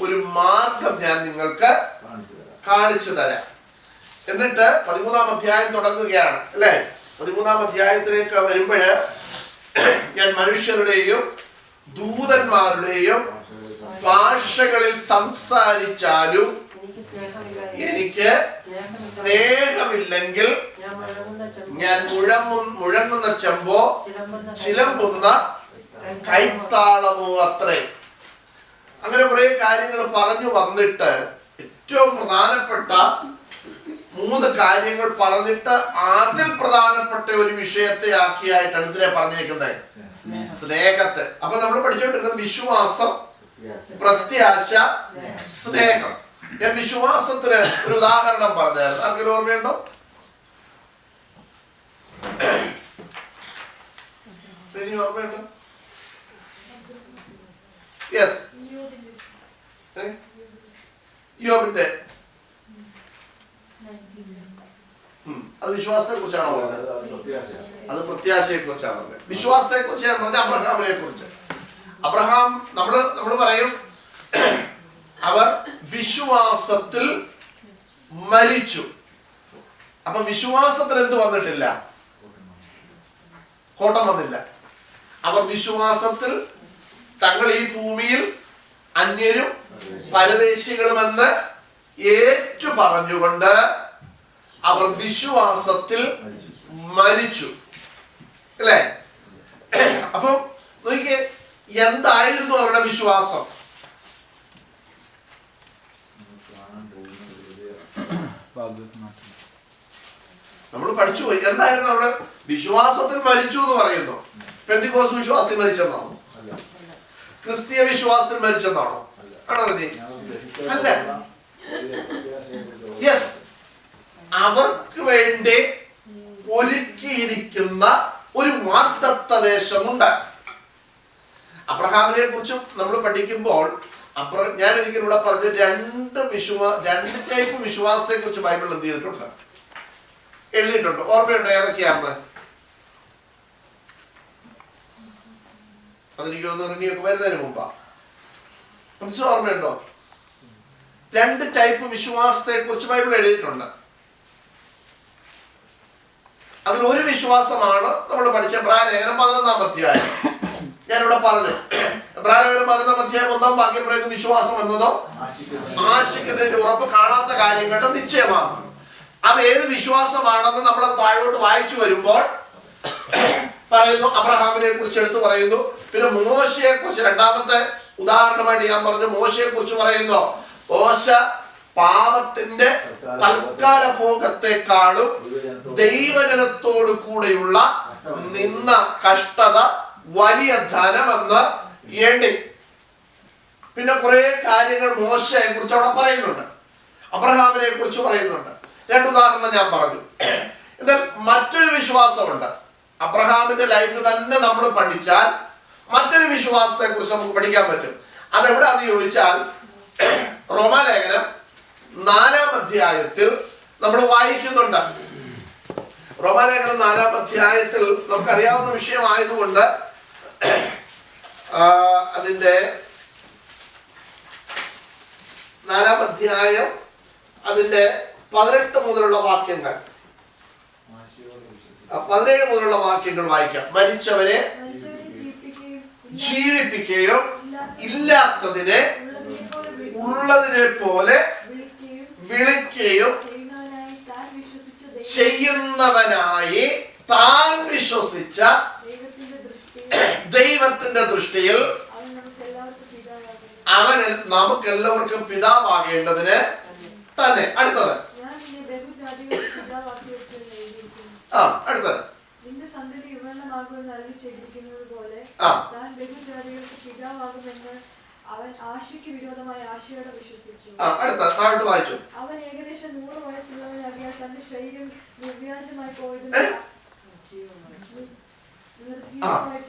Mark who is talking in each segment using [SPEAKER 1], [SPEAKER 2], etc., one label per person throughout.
[SPEAKER 1] ഒരു മാർഗം ഞാൻ നിങ്ങൾക്ക് കാണിച്ചു തരാം. എന്നിട്ട് 13-ാം അധ്യായം തുടങ്ങുകയാണ് അല്ലെ. 13-ാം അധ്യായത്തിലേക്ക് വരുമ്പോഴ് ഞാൻ മനുഷ്യരുടെയും ദൂതന്മാരുടെയും ഭാഷകളിൽ സംസാരിച്ചാലും എനിക്ക് സ്നേഹമില്ലെങ്കിൽ ഞാൻ മുഴങ്ങുന്ന ചെമ്പോ ചിലമ്പുന്ന കൈത്താളമോ അത്രേ. അങ്ങനെ കുറെ കാര്യങ്ങൾ പറഞ്ഞു വന്നിട്ട് ഏറ്റവും പ്രധാനപ്പെട്ട 3 കാര്യങ്ങൾ പറഞ്ഞിട്ട് അതിൽ പ്രധാനപ്പെട്ട ഒരു വിഷയത്തെ ആക്കിയായിട്ടാണ് ഇതിനെ പറഞ്ഞേക്കുന്നത്, സ്നേഹത്തെ. അപ്പൊ നമ്മൾ പഠിച്ചുകൊണ്ടിരിക്കുന്നത് വിശ്വാസം, പ്രത്യാശ, സ്നേഹം. ഞാൻ വിശ്വാസത്തിന് ഒരു ഉദാഹരണം പറഞ്ഞായിരുന്നു, ആർക്കെങ്കിലും ഓർമ്മയുണ്ടോ? ശരി, ഓർമ്മയുണ്ടോ? യെസ്, യോബിന്റെ അത് വിശ്വാസത്തെ കുറിച്ചാണോ പറഞ്ഞത്? അത് പ്രത്യാശയെ കുറിച്ചാണ് പറഞ്ഞത്. വിശ്വാസത്തെ കുറിച്ച് ഞാൻ പറഞ്ഞ അബ്രഹാമിനെ കുറിച്ച്. അബ്രഹാം നമ്മൾ പറയും അവർ വിശ്വാസത്തിൽ മരിച്ചു. അപ്പൊ വിശ്വാസത്തിന് എന്ത് വന്നിട്ടില്ല? കോട്ടം വന്നില്ല. അവർ വിശ്വാസത്തിൽ തങ്ങൾ ഈ ഭൂമിയിൽ അന്യരും പരദേശികളുമെന്ന് ഏറ്റു പറഞ്ഞുകൊണ്ട് അവർ വിശ്വാസത്തിൽ മരിച്ചു അല്ലേ. അപ്പൊ നോക്കിയേ, എന്തായിരുന്നു അവരുടെ വിശ്വാസം? നമ്മൾ പഠിച്ചുപോയി. എന്തായിരുന്നു അവിടെ? വിശ്വാസത്തിൽ മരിച്ചു എന്ന് പറയുന്നു. പെന്തിക്കോസ് വിശ്വാസത്തിൽ മരിച്ചെന്നാണോ? ക്രിസ്തീയ വിശ്വാസത്തിൽ മരിച്ചെന്നാണോ? ആണോ? അല്ല. യെസ്, അവർക്ക് വേണ്ടി ഒരുക്കിയിരിക്കുന്ന ഒരു വാഗ്ദത്ത ദേശമുണ്ട്. അബ്രഹാമിനെ കുറിച്ചും നമ്മൾ പഠിക്കുമ്പോൾ ഞാൻ ഒരിക്കലും ഇവിടെ പറഞ്ഞ 2 ടൈപ്പ് വിശ്വാസത്തെ കുറിച്ച് ബൈബിൾ എന്ത് ചെയ്തിട്ടുണ്ട്, എഴുതിയിട്ടുണ്ട്. ഓർമ്മയുണ്ടോ ഏതൊക്കെയാണെന്ന്? അതെനിക്ക് തോന്നുന്നു വരുന്നതിന് മുമ്പാ. ഓർമ്മയുണ്ടോ? 2 ടൈപ്പ് വിശ്വാസത്തെ കുറിച്ച് ബൈബിൾ എഴുതിയിട്ടുണ്ട്. അതിലൊരു വിശ്വാസമാണ് നമ്മൾ പഠിച്ച എബ്രായലേഖനം 11-ാം അധ്യായം. ഞാനിവിടെ പറഞ്ഞു, എബ്രായലേഖനം 11-ാം അധ്യായം 1-ാം വാക്യം പറയുന്ന വിശ്വാസം എന്നതോ ആശിക്കുന്നതിന്റെ ഉറപ്പ്, കാണാത്ത കാര്യങ്ങളുടെ നിശ്ചയമാണ്. അത് ഏത് വിശ്വാസമാണെന്ന് നമ്മൾ താഴോട്ട് വായിച്ചു വരുമ്പോൾ പറയുന്നു. അബ്രഹാമിനെ കുറിച്ച് എടുത്തു പറയുന്നു. പിന്നെ മോശയെ കുറിച്ച്, 2ാമത്തെ ഉദാഹരണമായിട്ട് ഞാൻ പറഞ്ഞു, മോശയെ കുറിച്ച് പറയുന്നു. മോശ പാപത്തിന്റെ തൽക്കാല ഭോഗത്തെക്കാളും ദൈവജനത്തോടു കൂടെയുള്ള നിന്ന കഷ്ടത വലിയ ധനമെന്ന് എണ്ണി. പിന്നെ കുറെ കാര്യങ്ങൾ മോശയെ കുറിച്ച് അവിടെ പറയുന്നുണ്ട്, അബ്രഹാമിനെ കുറിച്ച് പറയുന്നുണ്ട്. 2 ഉദാഹരണം ഞാൻ പറഞ്ഞു. എന്നാൽ മറ്റൊരു വിശ്വാസമുണ്ട്. അബ്രഹാമിന്റെ ലൈഫ് തന്നെ നമ്മൾ പഠിച്ചാൽ മറ്റൊരു വിശ്വാസത്തെ കുറിച്ച് നമുക്ക് പഠിക്കാൻ പറ്റും. അതെവിടാന്ന് ചോദിച്ചാൽ റോമാലേഖനം 4-ാം അധ്യായത്തിൽ നമ്മൾ വായിക്കുന്നുണ്ട്. റോമാലേഖനം 4-ാം അധ്യായത്തിൽ നമുക്കറിയാവുന്ന വിഷയമായതുകൊണ്ട് അതിന്റെ 4-ാം അധ്യായം അതിന്റെ 18 മുതലുള്ള വാക്യങ്ങൾ, 17 മുതലുള്ള വാക്യങ്ങൾ വായിക്കാം. മരിച്ചവരെ ജീവിപ്പിക്കുകയും ഇല്ലാത്തതിനെ ഉള്ളതിനെ പോലെ വിളിക്കുകയും ചെയ്യുന്നവനായി താൻ വിശ്വസിച്ച ദൈവത്തിന്റെ ദൃഷ്ടിയിൽ അവൻ നമുക്കെല്ലാവർക്കും പിതാവാകേണ്ടതിന് തന്നെ. അടുത്തത് അടുത്തത്
[SPEAKER 2] അവൻ ആശയ്ക്ക് വിരോധമായി ആശയോടെ വിശ്വസിച്ചു.
[SPEAKER 1] താഴോട്ട് വായിച്ചു.
[SPEAKER 2] അവൻ ഏകദേശം 100 വയസ്സുള്ളവനാകിയാൽ തന്റെ ശരീരം നിർവ്യാജമായി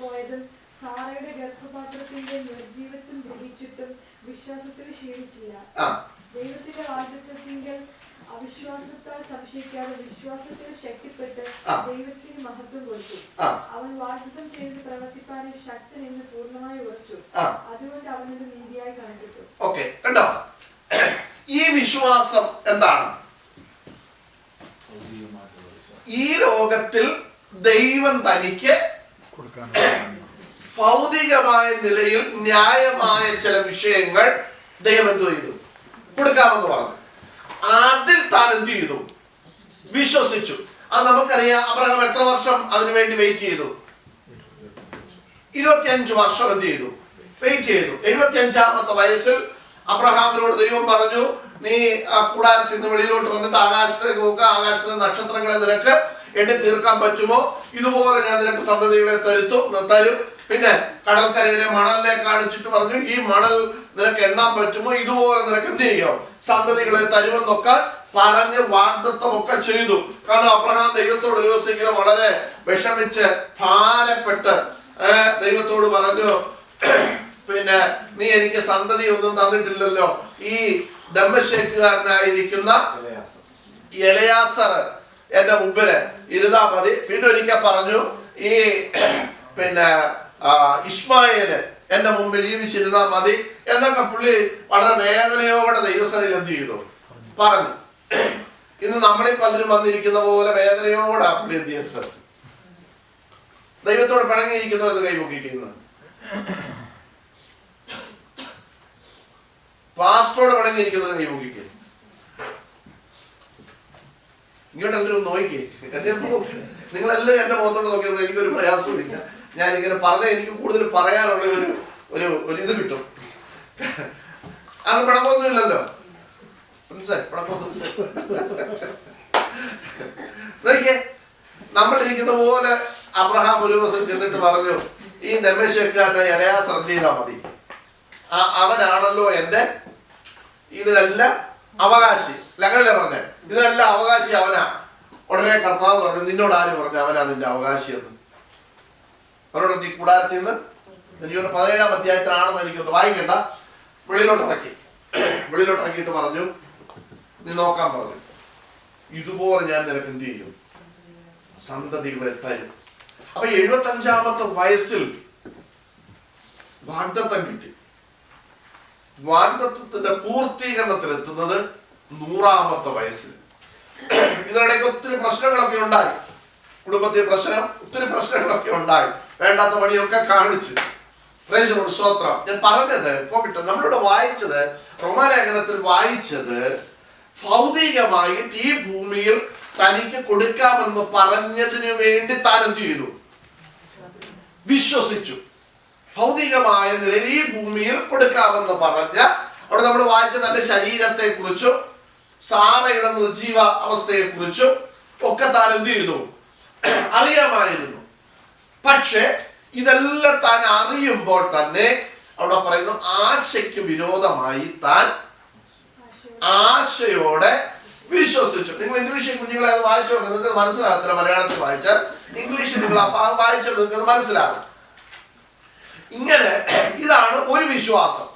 [SPEAKER 2] പോയതും സാറയുടെ ഗർഭപാത്രത്തിന്റെ നിർജീവത്വം ഗ്രഹിച്ചിട്ടും വിശ്വാസത്തിൽ ക്ഷീണിച്ചില്ല. ദൈവത്തിന്റെ വാഗ്ദത്തത്തിങ്കൽ അവിശ്വാസത്താൽ സംശയിക്കാതെ വിശ്വാസത്തിൽ ശക്തിപ്പെട്ട് ദൈവത്തിന് മഹത്വം കൊടുത്തു. അവൻ വാഗ്ദത്തം ചെയ്ത് പ്രവർത്തിപ്പാനും ശക്തൻ എന്ന് പൂർണ്ണമായി ഉറച്ചു. അതുകൊണ്ട് അവനൊരു നീതിയായി കണക്കിട്ടു.
[SPEAKER 1] ഓക്കെ, കണ്ടോ? ഈ വിശ്വാസം എന്താണ്? ഈ ലോകത്തിൽ ദൈവം തനിക്ക് ഭൗതികമായ നിലയിൽ ന്യായമായ ചില വിഷയങ്ങൾ ദൈവം എന്തു ചെയ്തു? കൊടുക്കാമെന്ന് പറഞ്ഞു. അതിൽ താൻ എന്ത് ചെയ്തു? വിശ്വസിച്ചു. അത് നമുക്കറിയാം. അബ്രഹാം എത്ര വർഷം അതിനു വേണ്ടി വെയിറ്റ് ചെയ്തു? 25 വർഷം എന്ത് ചെയ്തു? വെയിറ്റ് ചെയ്തു. 75-ാമത്തെ വയസ്സിൽ അബ്രഹാമിനോട് ദൈവം പറഞ്ഞു, നീ ആ കൂടാരത്തിൽ നിന്ന് വെളിയിലോട്ട് വന്നിട്ട് ആകാശത്തേക്ക് നോക്കുക, ആകാശത്തിലെ നക്ഷത്രങ്ങളെ നിനക്ക് എണ്ണി തീർക്കാൻ പറ്റുമോ? ഇതുപോലെ ഞാൻ നിനക്ക് സന്തതികളെ തരും. പിന്നെ കടൽക്കരയിലെ മണലിനെ കാണിച്ചിട്ട് പറഞ്ഞു, ഈ മണൽ നിനക്ക് എണ്ണാൻ പറ്റുമോ? ഇതുപോലെ നിനക്ക് എന്ത് ചെയ്യോ? സന്തതികളെ തരുമെന്നൊക്കെ പറഞ്ഞ് വാഗ്ദത്തമൊക്കെ ചെയ്തു. കാരണം അബ്രഹാം ദൈവത്തോട് ഒരു ദിവസം ഇങ്ങനെ വളരെ വിഷമിച്ച് ഭാരപ്പെട്ട് ദൈവത്തോട് പറഞ്ഞു, പിന്നെ നീ എനിക്ക് സന്തതി ഒന്നും തന്നിട്ടില്ലല്ലോ. ഈ ദമ്മശേക്കുകാരനായിരിക്കുന്ന എലയാസർ എന്റെ മുമ്പില് ഇരുന്നാ മതി. പിന്നെ ഒരിക്കൽ പറഞ്ഞു, ഈ പിന്നെ ഇസ്മായേല് എന്റെ മുമ്പിൽ ജീവിച്ചിരുന്നാ മതി എന്നൊക്കെ പുള്ളി വളരെ വേദനയോടെ ദൈവസഭയിൽ എന്ത് ചെയ്തു? പറഞ്ഞു. ഇന്ന് നമ്മളിൽ പലരും വന്നിരിക്കുന്ന പോലെ വേദനയോടെ പുള്ളി എന്ത് ചെയ്തത്? ദൈവത്തോട് പിണങ്ങിയിരിക്കുന്നവരെന്ന് കൈപൊക്കിക്കുന്നു. പാസ്റ്റോട് പിണങ്ങിയിരിക്കുന്നവർ കൈപൊക്കിക്കുന്നു. ഇങ്ങോട്ട് എല്ലാവരും നോക്കിക്കേ, എന്നെ നോക്കി. നിങ്ങളെല്ലാവരും എന്റെ മുഖത്തോട്ട് നോക്കിയത് എനിക്കൊരു പ്രയാസവും ഇല്ല. ഞാൻ ഇങ്ങനെ പറഞ്ഞ എനിക്ക് കൂടുതൽ പറയാനുള്ള ഒരു ഇത് കിട്ടും. അത് പിണക്കൊന്നുമില്ലല്ലോ, മനസ്സിലായി? പിണക്കൊന്നുമില്ല. നോക്കിയേ, നമ്മളിരിക്കുന്ന പോലെ അബ്രഹാം ഒരു ദിവസം ചെന്നിട്ട് പറഞ്ഞു, ഈ ദമ്മേശേക്കുകാരനെ എലയാസർ എന്ത് ചെയ്താൽ മതി? അവനാണല്ലോ എൻ്റെ ഇതിനെല്ലാം അവകാശി. അങ്ങനല്ലേ പറഞ്ഞേ? ഇതിനെല്ലാം അവകാശി അവനാ. ഉടനെ കർത്താവ് പറഞ്ഞു, നിന്നോട് ആര് പറഞ്ഞു അവനാ നിന്റെ അവകാശി എന്ന്? അവരോട് നീ കൂടാരത്തിൽ നിന്ന്, എനിക്കൊന്ന് 17-ാം അധ്യായത്തിലാണെന്ന് എനിക്കൊന്ന് വായിക്കണ്ട, വെളിയിലോട്ട് ഇറക്കിയിട്ട് പറഞ്ഞു, നീ നോക്കാൻ പറഞ്ഞു, ഇതുപോലെ ഞാൻ നിനക്ക് എന്ത് ചെയ്യും? സന്തതികളെ തരും. അപ്പൊ 75-ാമത്തെ വയസ്സിൽ വാഗ്ദത്തം കിട്ടി. വാഗ്ദത്തത്തിന്റെ പൂർത്തീകരണത്തിൽ എത്തുന്നത് 100-ാമത്തെ വയസ്സിൽ. ഇതിനിടയ്ക്ക് ഒത്തിരി പ്രശ്നങ്ങളൊക്കെ ഉണ്ടായി. കുടുംബത്തിൽ ഒത്തിരി പ്രശ്നങ്ങളൊക്കെ ഉണ്ടായി. വേണ്ടാത്ത പണിയൊക്കെ കാണിച്ച്. സ്തോത്രം. ഞാൻ പറഞ്ഞത് പോകട്ടെ, നമ്മളിവിടെ വായിച്ചത്, റോമാലേഖനത്തിൽ വായിച്ചത്, ഭൗതികമായിട്ട് ഈ ഭൂമിയിൽ തനിക്ക് കൊടുക്കാമെന്ന് പറഞ്ഞതിന് വേണ്ടി താൻ എന്ത് ചെയ്തു? വിശ്വസിച്ചു. ഭൗതികമായ നിലയിൽ ഈ ഭൂമിയിൽ കൊടുക്കാമെന്ന് പറഞ്ഞ അവിടെ നമ്മൾ വായിച്ച തന്റെ ശരീരത്തെ കുറിച്ചും സാറയുടെ നിർജീവ അവസ്ഥയെ കുറിച്ചും ഒക്കെ താൻ എന്ത് ചെയ്തു? അറിയാമായിരുന്നു. പക്ഷെ ഇതെല്ലാം താൻ അറിയുമ്പോൾ തന്നെ അവിടെ പറയുന്നു, ആശയ്ക്ക് വിരോധമായി താൻ ആശയോടെ വിശ്വസിച്ചു. നിങ്ങൾ ഇംഗ്ലീഷിൽ കുഞ്ഞുങ്ങളെ അത് വായിച്ചോണ്ട് നിങ്ങൾക്ക് മനസ്സിലാകത്തില്ല. മലയാളത്തിൽ വായിച്ചാൽ ഇംഗ്ലീഷിൽ നിങ്ങൾ വായിച്ചാൽ നിങ്ങൾക്ക് മനസ്സിലാകും. ഇങ്ങനെ ഇതാണ് ഒരു വിശ്വാസം.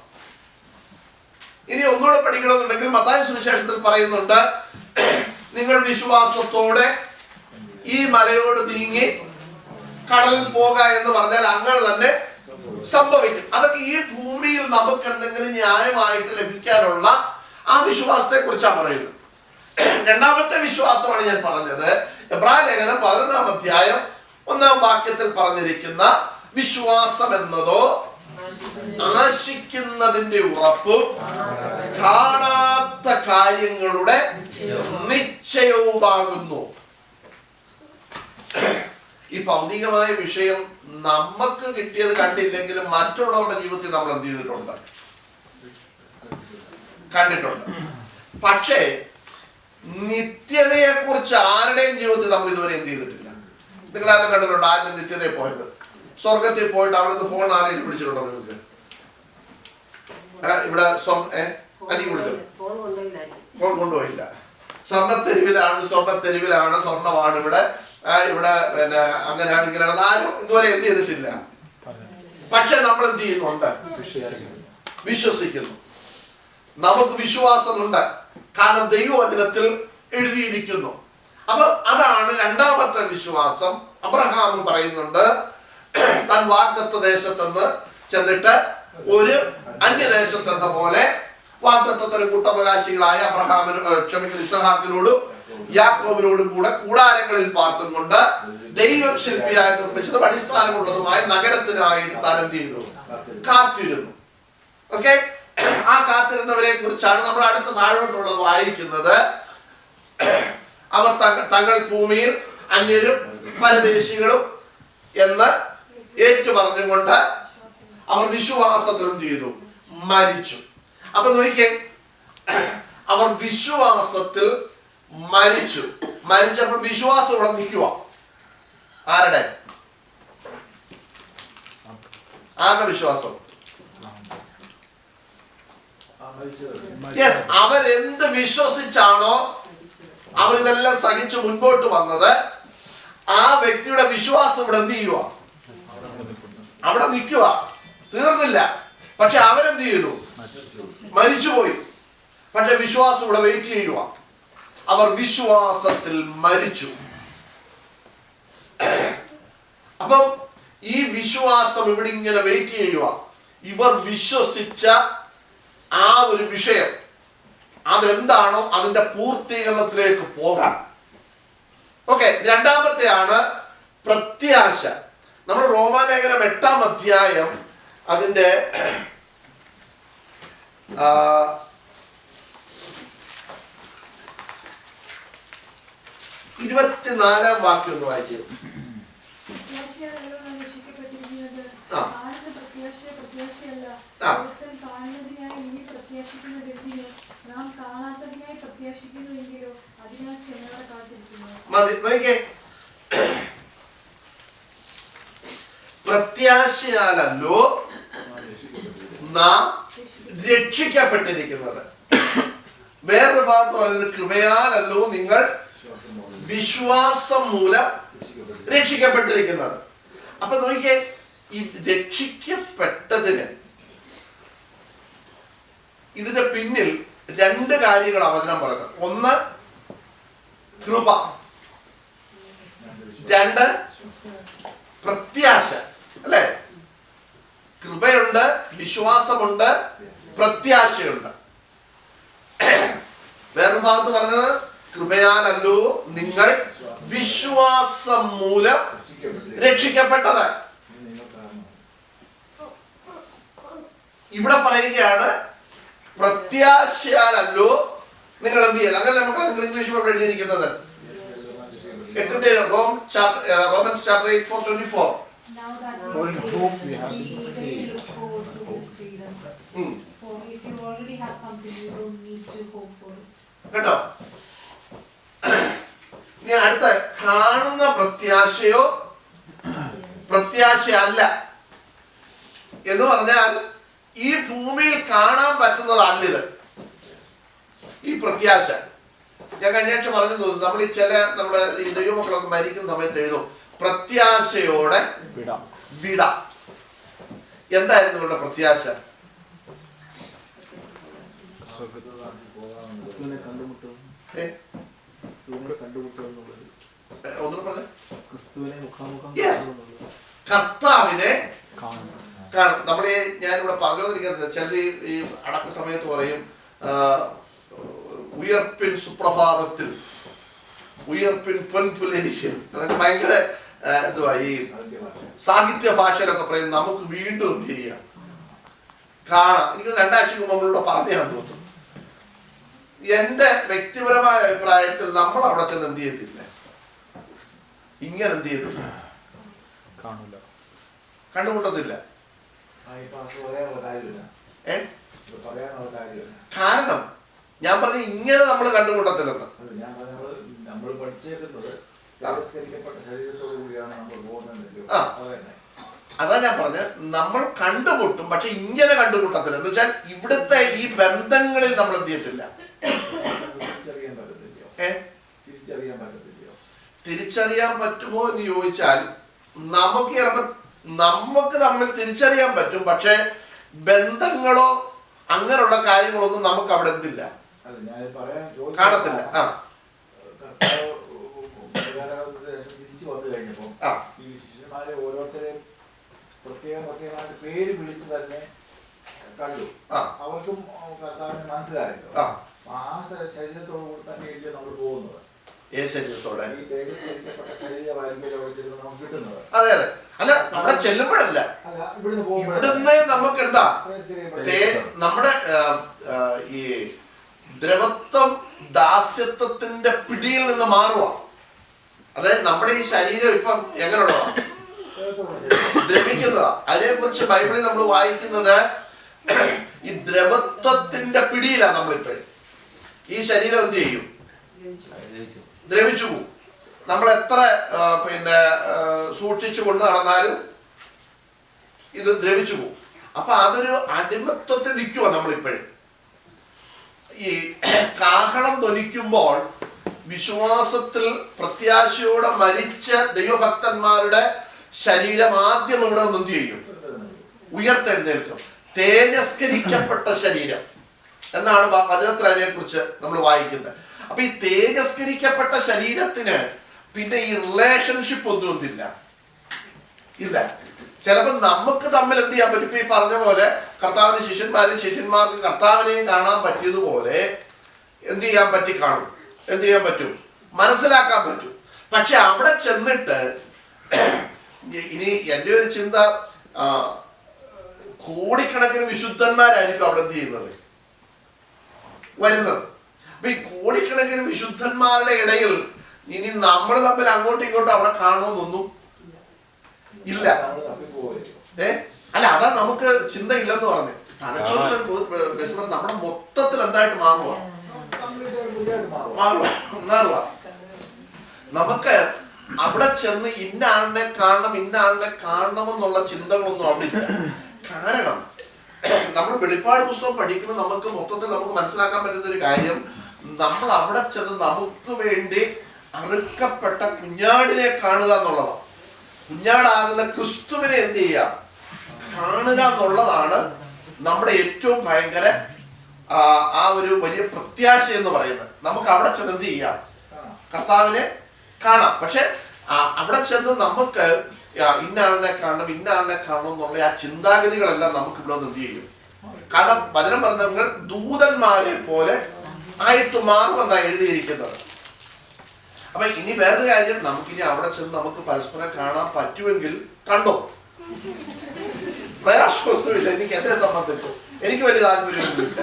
[SPEAKER 1] ഇനി ഒന്നുകൂടെ പഠിക്കണമെന്നുണ്ടെങ്കിൽ മത്തായി സുവിശേഷത്തിൽ പറയുന്നുണ്ട്, നിങ്ങൾ വിശ്വാസത്തോടെ ഈ മലയോട് നീങ്ങി കടലിൽ പോക എന്ന് പറഞ്ഞാൽ അങ്ങനെ തന്നെ സംഭവിക്കും. അതൊക്കെ ഈ ഭൂമിയിൽ നമുക്ക് എന്തെങ്കിലും ന്യായമായിട്ട് ലഭിക്കാനുള്ള ആ വിശ്വാസത്തെ കുറിച്ചാണ് പറയുന്നത്. രണ്ടാമത്തെ വിശ്വാസമാണ് ഞാൻ പറഞ്ഞത്. എബ്രായ ലേഖനം 11-ാം അധ്യായം 1-ാം വാക്യത്തിൽ പറഞ്ഞിരിക്കുന്ന വിശ്വാസം എന്നതോ ആശിക്കുന്നതിന്റെ ഉറപ്പും കാണാത്ത കാര്യങ്ങളുടെ നിശ്ചയവുമാകുന്നു. ഈ ഭൗതികമായ വിഷയം നമുക്ക് കിട്ടിയത് കണ്ടില്ലെങ്കിലും മറ്റുള്ളവരുടെ ജീവിതത്തിൽ നമ്മൾ എന്ത് ചെയ്തിട്ടുണ്ട്? കണ്ടിട്ടുണ്ട്. പക്ഷേ നിത്യതയെ കുറിച്ച് ആരുടെയും ജീവിതത്തിൽ നമ്മൾ ഇതുവരെ എന്ത് ചെയ്തിട്ടില്ല. നിങ്ങളാരും കണ്ടിട്ടുണ്ടോ ആരും നിത്യതയെ പോയത്? സ്വർഗത്തിൽ പോയിട്ട് അവിടുന്ന് ഫോൺ ആരെങ്കിലും പിടിച്ചിട്ടുണ്ടോ നിങ്ങൾക്ക്? ഇവിടെ അനി കൊടുക്കും, ഫോൺ കൊണ്ടുപോയില്ല. സ്വർണ്ണത്തെരുവിലാണ്, സ്വർണ്ണമാണ് ഇവിടെ പിന്നെ അങ്ങനെയാണ് ഇങ്ങനെയാണ് ആരും ഇതുവരെ എന്ത് ചെയ്തിട്ടില്ല. പക്ഷെ നമ്മൾ എന്ത് ചെയ്യുന്നുണ്ട്? വിശ്വസിക്കുന്നു. നമുക്ക് വിശ്വാസമുണ്ട്, കാരണം ദൈവവചനത്തിൽ എഴുതിയിരിക്കുന്നു. അപ്പൊ അതാണ് രണ്ടാമത്തെ വിശ്വാസം. അബ്രഹാം പറയുന്നുണ്ട്, താൻ വാഗ്ദത്ത ദേശത്തെന്ന് ചെന്നിട്ട് ഒരു അന്യദേശത്തെന്ന പോലെ വാഗ്ദത്തത്തിന് കൂട്ടവകാശികളായ ഇസ്ഹാക്കിനോടും യാക്കോബിനോടും കൂടെ കൂടാരങ്ങളിൽ പാർത്തും കൊണ്ട് ദൈവം ശില്പിയായി നിർമ്മിച്ചതും അടിസ്ഥാനമുള്ളതുമായ നഗരത്തിനായിട്ട് താൻ എന്ത് ചെയ്തു? കാത്തിരുന്നു. ഓക്കെ, ആ കാത്തിരുന്നവരെ കുറിച്ചാണ് നമ്മൾ അടുത്ത താഴോട്ടുള്ളത് വായിക്കുന്നത്. അവർ തങ്ങൾ ഭൂമിയിൽ അന്യരും പരദേശികളും എന്ന് ഏറ്റു പറഞ്ഞുകൊണ്ട് അവർ വിശ്വാസത്തിൽ എന്ത് ചെയ്തു? മരിച്ചു. അപ്പൊ നോക്കിക്കേ, അവർ വിശ്വാസത്തിൽ മരിച്ചു. മരിച്ചപ്പോൾ വിശ്വാസം ഇവിടെ നിൽക്കുക. ആരുടെ വിശ്വാസം? യെസ്, അവരെന്ത് വിശ്വസിച്ചാണോ അവരിതെല്ലാം സഹിച്ചു മുൻപോട്ട് വന്നത്, ആ വ്യക്തിയുടെ വിശ്വാസം ഇവിടെ എന്ത് ചെയ്യുക? അവിടെ നിൽക്കുക. തീർന്നില്ല. പക്ഷെ അവരെന്ത് ചെയ്തു? മരിച്ചുപോയി. പക്ഷെ വിശ്വാസം ഇവിടെ വെയിറ്റ് ചെയ്യുക. അവർ വിശ്വാസത്തിൽ മരിച്ചു. അപ്പം ഈ വിശ്വാസം ഇവിടെ ഇങ്ങനെ വെയിറ്റ് ചെയ്യുക. ഇവർ വിശ്വസിച്ച ആ ഒരു വിഷയം അതെന്താണോ അതിന്റെ പൂർത്തീകരണത്തിലേക്ക് പോകാം. ഓക്കെ, രണ്ടാമത്തെയാണ് പ്രത്യാശ. നമ്മൾ റോമാലേഖനം 8-ാം അധ്യായം അതിന്റെ 24-ാം വാക്യം ഒന്ന് വായിച്ചു. മതി, നോക്കിക്കേ. പ്രത്യാശയാലല്ലോ നാം രക്ഷിക്കപ്പെട്ടിരിക്കുന്നത്. വേറൊരു ഭാഗത്ത് പറയുന്നത് കൃപയാലല്ലോ നിങ്ങൾ വിശ്വാസം മൂലം രക്ഷിക്കപ്പെട്ടിരിക്കുന്നത്. അപ്പൊ നോക്കിക്കേ, ഈ രക്ഷിക്കപ്പെട്ടതിന് ഇതിന്റെ പിന്നിൽ രണ്ട് കാര്യങ്ങൾ വചനം പറയുന്നത്. ഒന്ന് കൃപ, രണ്ട് പ്രത്യാശ. അല്ലെ? കൃപയുണ്ട്, വിശ്വാസമുണ്ട്, പ്രത്യാശയുണ്ട്. വേറൊരു ഭാഗത്ത് പറഞ്ഞത് കൃപയാലല്ലോ നിങ്ങൾ വിശ്വാസം മൂലം രക്ഷിക്കപ്പെട്ടത്. ഇവിടെ പറയുകയാണ് പ്രത്യാശയാലല്ലോ നിങ്ങൾ എന്ത് ചെയ്യാൻ. അങ്ങനെ നമുക്ക് ഇംഗ്ലീഷ് എഴുതിയിരിക്കുന്നത് Romans chapter 8:4-24.
[SPEAKER 3] For in hope we have been saved. Look forward to this freedom. So if you already have something, you don't need to hope for it.
[SPEAKER 1] കേട്ടോ? ഇനി അടുത്ത കാണുന്ന പ്രത്യാശയോ പ്രത്യാശയല്ല എന്ന് പറഞ്ഞാൽ ഈ ഭൂമിയിൽ കാണാൻ പറ്റുന്നതല്ലിത്. ഈ പ്രത്യാശ ഞാൻ കഴിഞ്ഞ ആഴ്ച പറഞ്ഞു തോന്നുന്നു. നമ്മൾ ഈ നമ്മുടെ ഈ ദൈവമക്കളൊക്കെ മരിക്കുന്ന സമയത്ത് എഴുതും പ്രത്യാശയോടെ വിട. എന്തായിരുന്നു ഇവരുടെ പ്രത്യാശ? കർത്താവിനെ കാണും. നമ്മളെ ഞാനിവിടെ പറഞ്ഞോന്നിരിക്കുന്നത് ചിലർ ഈ അടക്ക സമയത്ത് പറയും ഉയർപ്പിൻ സുപ്രഭാതത്തിൽ, ഉയർപ്പിൻ പൊൻപുലരിശിൽ. അതൊക്കെ ഭയങ്കര എന്തുവാ ഈ സാഹിത്യ ഭാഷയിലൊക്കെ പറയും നമുക്ക് വീണ്ടും എന്ത് ചെയ്യാം, കാണാം. എനിക്ക് 2 ആഴ്ചക്ക് മുമ്പ് നമ്മളിവിടെ പറഞ്ഞാന്ന് തോന്നുന്നു. എന്റെ വ്യക്തിപരമായ അഭിപ്രായത്തിൽ നമ്മൾ അവിടെ ചെന്ന് എന്ത് ചെയ്യത്തില്ല, ഇങ്ങനെ എന്ത് ചെയ്തില്ല, കണ്ടുമുട്ടത്തില്ല. കാരണം ഞാൻ പറഞ്ഞ ഇങ്ങനെ നമ്മൾ കണ്ടുമുട്ടത്തില്ലെന്ന്. അതാ ഞാൻ പറഞ്ഞ നമ്മൾ കണ്ടുമുട്ടും, പക്ഷെ ഇങ്ങനെ കണ്ടുമുട്ടത്തില്ല. എന്ന് വെച്ചാൽ ഇവിടുത്തെ ഈ ബന്ധങ്ങളിൽ നമ്മൾ എന്ത് ചെയ്യത്തില്ല. തിരിച്ചറിയാൻ പറ്റുമോ എന്ന് ചോദിച്ചാൽ നമുക്ക് തമ്മിൽ തിരിച്ചറിയാൻ പറ്റും. പക്ഷെ ബന്ധങ്ങളോ അങ്ങനെയുള്ള കാര്യങ്ങളൊന്നും നമുക്ക് അവിടെ എന്തില്ല, കാണത്തില്ല.
[SPEAKER 4] തിരിച്ചു വന്നു കഴിഞ്ഞപ്പോ ഈ ശിഷ്യന്മാരെ ഓരോരുത്തരെയും പ്രത്യേകമായിട്ട് പേര് വിളിച്ച് തന്നെ കണ്ടു. അവർക്കും കർത്താവിനെ മനസ്സിലായല്ലോ. ആ ശരീരത്തോടു കൂടി തന്നെ ഇല്ല നമ്മൾ പോകുന്നത്.
[SPEAKER 1] ശരീരത്തോടെ
[SPEAKER 4] ഈ തേജസ്കരിക്കപ്പെട്ട ശരീരമായിരിക്കും നമുക്ക് കിട്ടുന്നത്.
[SPEAKER 1] അതെ അതെ. അല്ല അവിടെ ചെല്ലുമ്പോഴല്ല, ഇവിടുന്ന് നമുക്ക് എന്താ നമ്മുടെ ഈ ദ്രവത്വം ദാസ്യത്വത്തിന്റെ പിടിയിൽ നിന്ന് മാറുക. അതായത് നമ്മുടെ ഈ ശരീരം ഇപ്പം എങ്ങനെയുള്ളതാ, ദ്രവിക്കുന്നതാ. അതിനെക്കുറിച്ച് ബൈബിളിൽ നമ്മൾ വായിക്കുന്നത് ഈ ദ്രവത്വത്തിന്റെ പിടിയിലാണ് നമ്മളിപ്പോഴും. ഈ ശരീരം എന്ത് ചെയ്യും? ദ്രവിച്ചു പോകും. നമ്മൾ എത്ര സൂക്ഷിച്ചു കൊണ്ട് നടന്നാലും ഇത് ദ്രവിച്ചു പോകും. അപ്പൊ അതൊരു അടിമത്വത്തിൽ നിൽക്കുക നമ്മളിപ്പോഴും. ഈ കാഹളം ധ്വനിക്കുമ്പോൾ വിശ്വാസത്തിൽ പ്രത്യാശയോടെ മരിച്ച ദൈവഭക്തന്മാരുടെ ശരീരം ആദ്യം ഇവിടെ നിന്ന് എന്ത് ചെയ്യും? ഉയർത്തെഴുന്നേൽക്കും. തേജസ്കരിക്കപ്പെട്ട ശരീരം എന്നാണ് വചനത്തിൽ അതിനെക്കുറിച്ച് നമ്മൾ വായിക്കുന്നത്. അപ്പൊ ഈ തേജസ്കരിക്കപ്പെട്ട ശരീരത്തിന് പിന്നെ ഈ റിലേഷൻഷിപ്പ് ഒന്നും ഇല്ല. ചിലപ്പോ നമുക്ക് തമ്മിൽ എന്ത് ചെയ്യാൻ പറ്റും? ഇപ്പൊ ഈ പറഞ്ഞ പോലെ കർത്താവിന് ശിഷ്യന്മാർക്ക് കർത്താവിനെയും കാണാൻ പറ്റിയതുപോലെ എന്ത് ചെയ്യാൻ പറ്റും? മനസ്സിലാക്കാൻ പറ്റും. പക്ഷെ അവിടെ ചെന്നിട്ട് ഇനി എൻ്റെ ഒരു ചിന്ത, കോടിക്കണക്കിന് വിശുദ്ധന്മാരായിരിക്കും അവിടെ എന്ത് ചെയ്യുന്നത്, വരുന്നത്. അപ്പൊ ഈ കോടിക്കണക്കിന് വിശുദ്ധന്മാരുടെ ഇടയിൽ ഇനി നമ്മൾ തമ്മിൽ അങ്ങോട്ടും ഇങ്ങോട്ടും അവിടെ കാണുമെന്നൊന്നും ഇല്ല. അല്ല, അതാ നമുക്ക് ചിന്തയില്ലെന്ന് പറഞ്ഞു. തലച്ചോറിന് നമ്മുടെ മൊത്തത്തിൽ എന്തായിട്ട് മാറുക. നമുക്ക് അവിടെ ചെന്ന് ഇന്ന ആളിനെ കാണണമെന്നുള്ള ചിന്തകളൊന്നും അവിടെ ഇല്ല. കാരണം നമ്മൾ വെളിപ്പാട് പുസ്തകം പഠിക്കുമ്പോൾ നമുക്ക് മൊത്തത്തിൽ നമുക്ക് മനസ്സിലാക്കാൻ പറ്റുന്ന ഒരു കാര്യം, നമ്മൾ അവിടെ ചെന്ന് നമുക്ക് വേണ്ടി അറുക്കപ്പെട്ട കുഞ്ഞാടിനെ കാണുക എന്നുള്ളതാണ്. കുഞ്ഞാടാകുന്ന ക്രിസ്തുവിനെ എന്ത് ചെയ്യുക, കാണുക എന്നുള്ളതാണ് നമ്മുടെ ഏറ്റവും ഭയങ്കര ആ ഒരു വലിയ പ്രത്യാശ എന്ന് പറയുന്നത്. നമുക്ക് അവിടെ ചെന്ന് എന്ത് ചെയ്യാം, കർത്താവിനെ കാണാം. പക്ഷെ അവിടെ ചെന്ന് നമുക്ക് ഇന്ന ആളിനെ കാണണം എന്നുള്ള ആ ചിന്താഗതികളെല്ലാം നമുക്ക് ഇവിടെ എന്ത് ചെയ്യും. കാരണം വചനം പറഞ്ഞവങ്ങൾ ദൂതന്മാരെ പോലെ ആയിട്ട് മാറുമെന്നാണ് എഴുതിയിരിക്കുന്നത്. അപ്പൊ ഇനി വേറൊരു കാര്യം, നമുക്കിനി അവിടെ ചെന്ന് നമുക്ക് പരസ്പരം കാണാൻ പറ്റുമെങ്കിൽ കണ്ടോ, പ്രയാസമൊന്നുമില്ല. എനിക്ക് എന്നെ സംബന്ധിച്ചു എനിക്ക് വലിയ താല്പര്യമൊന്നുമില്ല.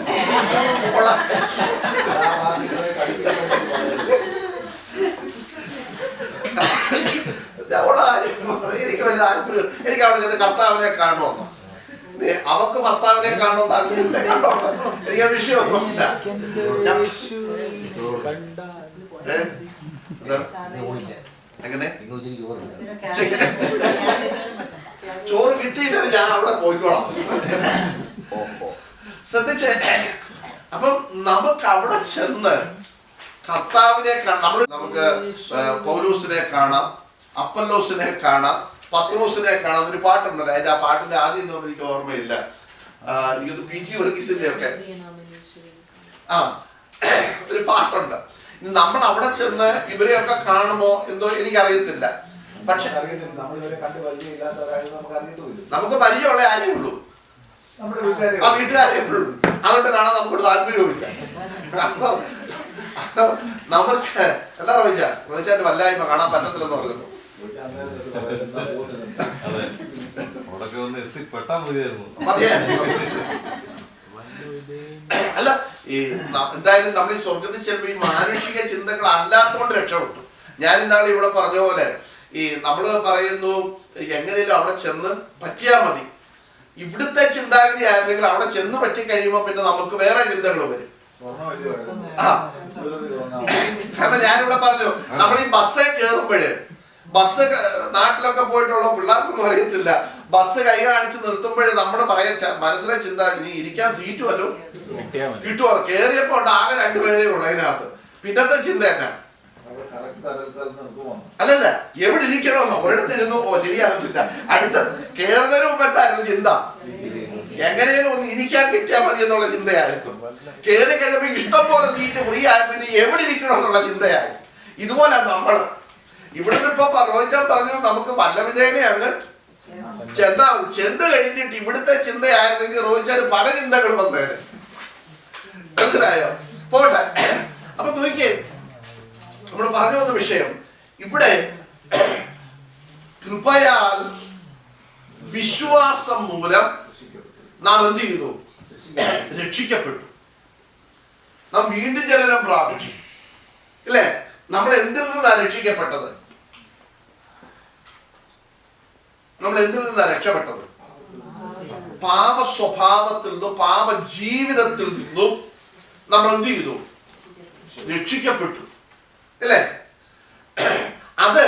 [SPEAKER 1] എനിക്ക് വലിയ താല്പര്യം, എനിക്ക് അവിടെ ചെന്ന് കർത്താവിനെ കാണണമെന്നോ, അവക്ക് ഭർത്താവിനെ കാണണം താല്പര്യമില്ല, കണ്ടോട്ടെ, എനിക്ക് ആ വിഷയമൊന്നുമില്ല. എങ്ങനെ ചോറ് കിട്ടിയില്ല, ഞാൻ അവിടെ പോയിക്കോളാം. ശ്രദ്ധിച്ചേ. അപ്പം നമുക്ക് അവിടെ ചെന്ന് കർത്താവിനെ നമുക്ക് പൗലോസിനെ കാണാം, അപ്പല്ലോസിനെ കാണാം, പത്രോസിനെ കാണാം. ഒരു പാട്ടുണ്ടല്ലോ, അതിന്റെ ആ പാട്ടിന്റെ ആദ്യം ഒന്നും എനിക്ക് ഓർമ്മയില്ല. എനിക്കത് PG വർഗീസിന്റെ ഒക്കെ ഒരു പാട്ടുണ്ട്. നമ്മൾ അവിടെ ചെന്ന് ഇവരെയൊക്കെ കാണുമോ എന്തോ എനിക്കറിയത്തില്ല. പക്ഷെ നമുക്ക് പരിചയമുള്ള ആരേ ഉള്ളൂ, ആ വീട്ടുകാരേ ഉള്ളൂ. അതുകൊണ്ട് കാണാൻ നമുക്കൊരു താല്പര്യവുമില്ല. നമുക്ക് എന്താ റോഹിച്ചാന്റെ വല്ലായ്മ കാണാൻ പറ്റത്തില്ലെന്ന് പറഞ്ഞു. അല്ല, ഈ എന്തായാലും നമ്മൾ ഈ സ്വർഗത്തിൽ ചെല്ലുമ്പോൾ ഈ മാനുഷിക ചിന്തകൾ അല്ലാത്തതുകൊണ്ട് രക്ഷപ്പെട്ടു. ഞാൻ ഇന്നാളെ ഇവിടെ പറഞ്ഞ പോലെ ഈ നമ്മള് പറയുന്നു എങ്ങനെയും അവിടെ ചെന്ന് പറ്റിയാ മതി. ഇവിടുത്തെ ചിന്താഗതി ആയിരുന്നെങ്കിൽ അവിടെ ചെന്ന് പറ്റി കഴിയുമ്പോ പിന്നെ നമുക്ക് വേറെ ചിന്തകൾ വരും. കാരണം ഞാനിവിടെ പറഞ്ഞു, നമ്മൾ ഈ ബസ്സേ കയറുമ്പോഴേ, ബസ് നാട്ടിലൊക്കെ പോയിട്ടുള്ള പിള്ളേർക്കൊന്നും അറിയത്തില്ല, ബസ് കൈ കാണിച്ച് നിർത്തുമ്പോഴേ നമ്മുടെ മനസ്സിലെ ചിന്ത ഇനി ഇരിക്കാൻ സീറ്റ് വല്ലോ കിട്ടുമോ. കേറിയപ്പോ ഉണ്ട് ആകെ 2 പേരേ ഉള്ളു അതിനകത്ത്. പിന്നത്തെ ചിന്ത എന്നാ, അല്ലല്ല എവിടെ ഇരിക്കണമെന്നോ, ഒരിടത്ത് ഇരുന്നു, ഓ ശരിയാകത്തില്ല, അടുത്ത കേറുന്നതിന് മുമ്പത്തായിരുന്നു ചിന്ത എങ്ങനെയും ഒന്ന് ഇരിക്കാൻ കിട്ടിയാൽ മതി എന്നുള്ള ചിന്തയായിരുന്നു. കയറി കഴിയുമ്പോൾ ഇഷ്ടം പോലെ സീറ്റ് ഫ്രീ ആയ പിന്നെ എവിടെ ഇരിക്കണം എന്നുള്ള ചിന്തയായി. ഇതുപോലെ നമ്മൾ ഇവിടുന്ന് ഇപ്പൊ റോഹിച്ചാൻ പറഞ്ഞു നമുക്ക് വല്ല വിധേനെ അങ്ങ് ചെന്ന് കഴിഞ്ഞിട്ട് ഇവിടുത്തെ ചിന്തയായിരുന്നെങ്കിൽ റോഹിച്ചാൻ പല ചിന്തകൾ വന്നേനെ. മനസ്സിലായോ? പോട്ടെ. അപ്പൊ നോക്കിയേ, നമ്മൾ പറഞ്ഞു വന്ന വിഷയം ഇവിടെ കൃപയാൽ വിശ്വാസം മൂലം നാം എന്ത് ചെയ്തു? രക്ഷിക്കപ്പെട്ടു. നാം വീണ്ടും ജനനം പ്രാപിച്ചു. ഇല്ലേ? നമ്മൾ എന്തിൽ നിന്നാണ് രക്ഷിക്കപ്പെട്ടത്? നമ്മൾ എന്തിൽ നിന്നാണ് രക്ഷപ്പെട്ടത്? പാപ സ്വഭാവത്തിൽ നിന്നും പാപ ജീവിതത്തിൽ നിന്നും നമ്മൾ എന്ത് ചെയ്തു? രക്ഷിക്കപ്പെട്ടു. അല്ലേ? അത്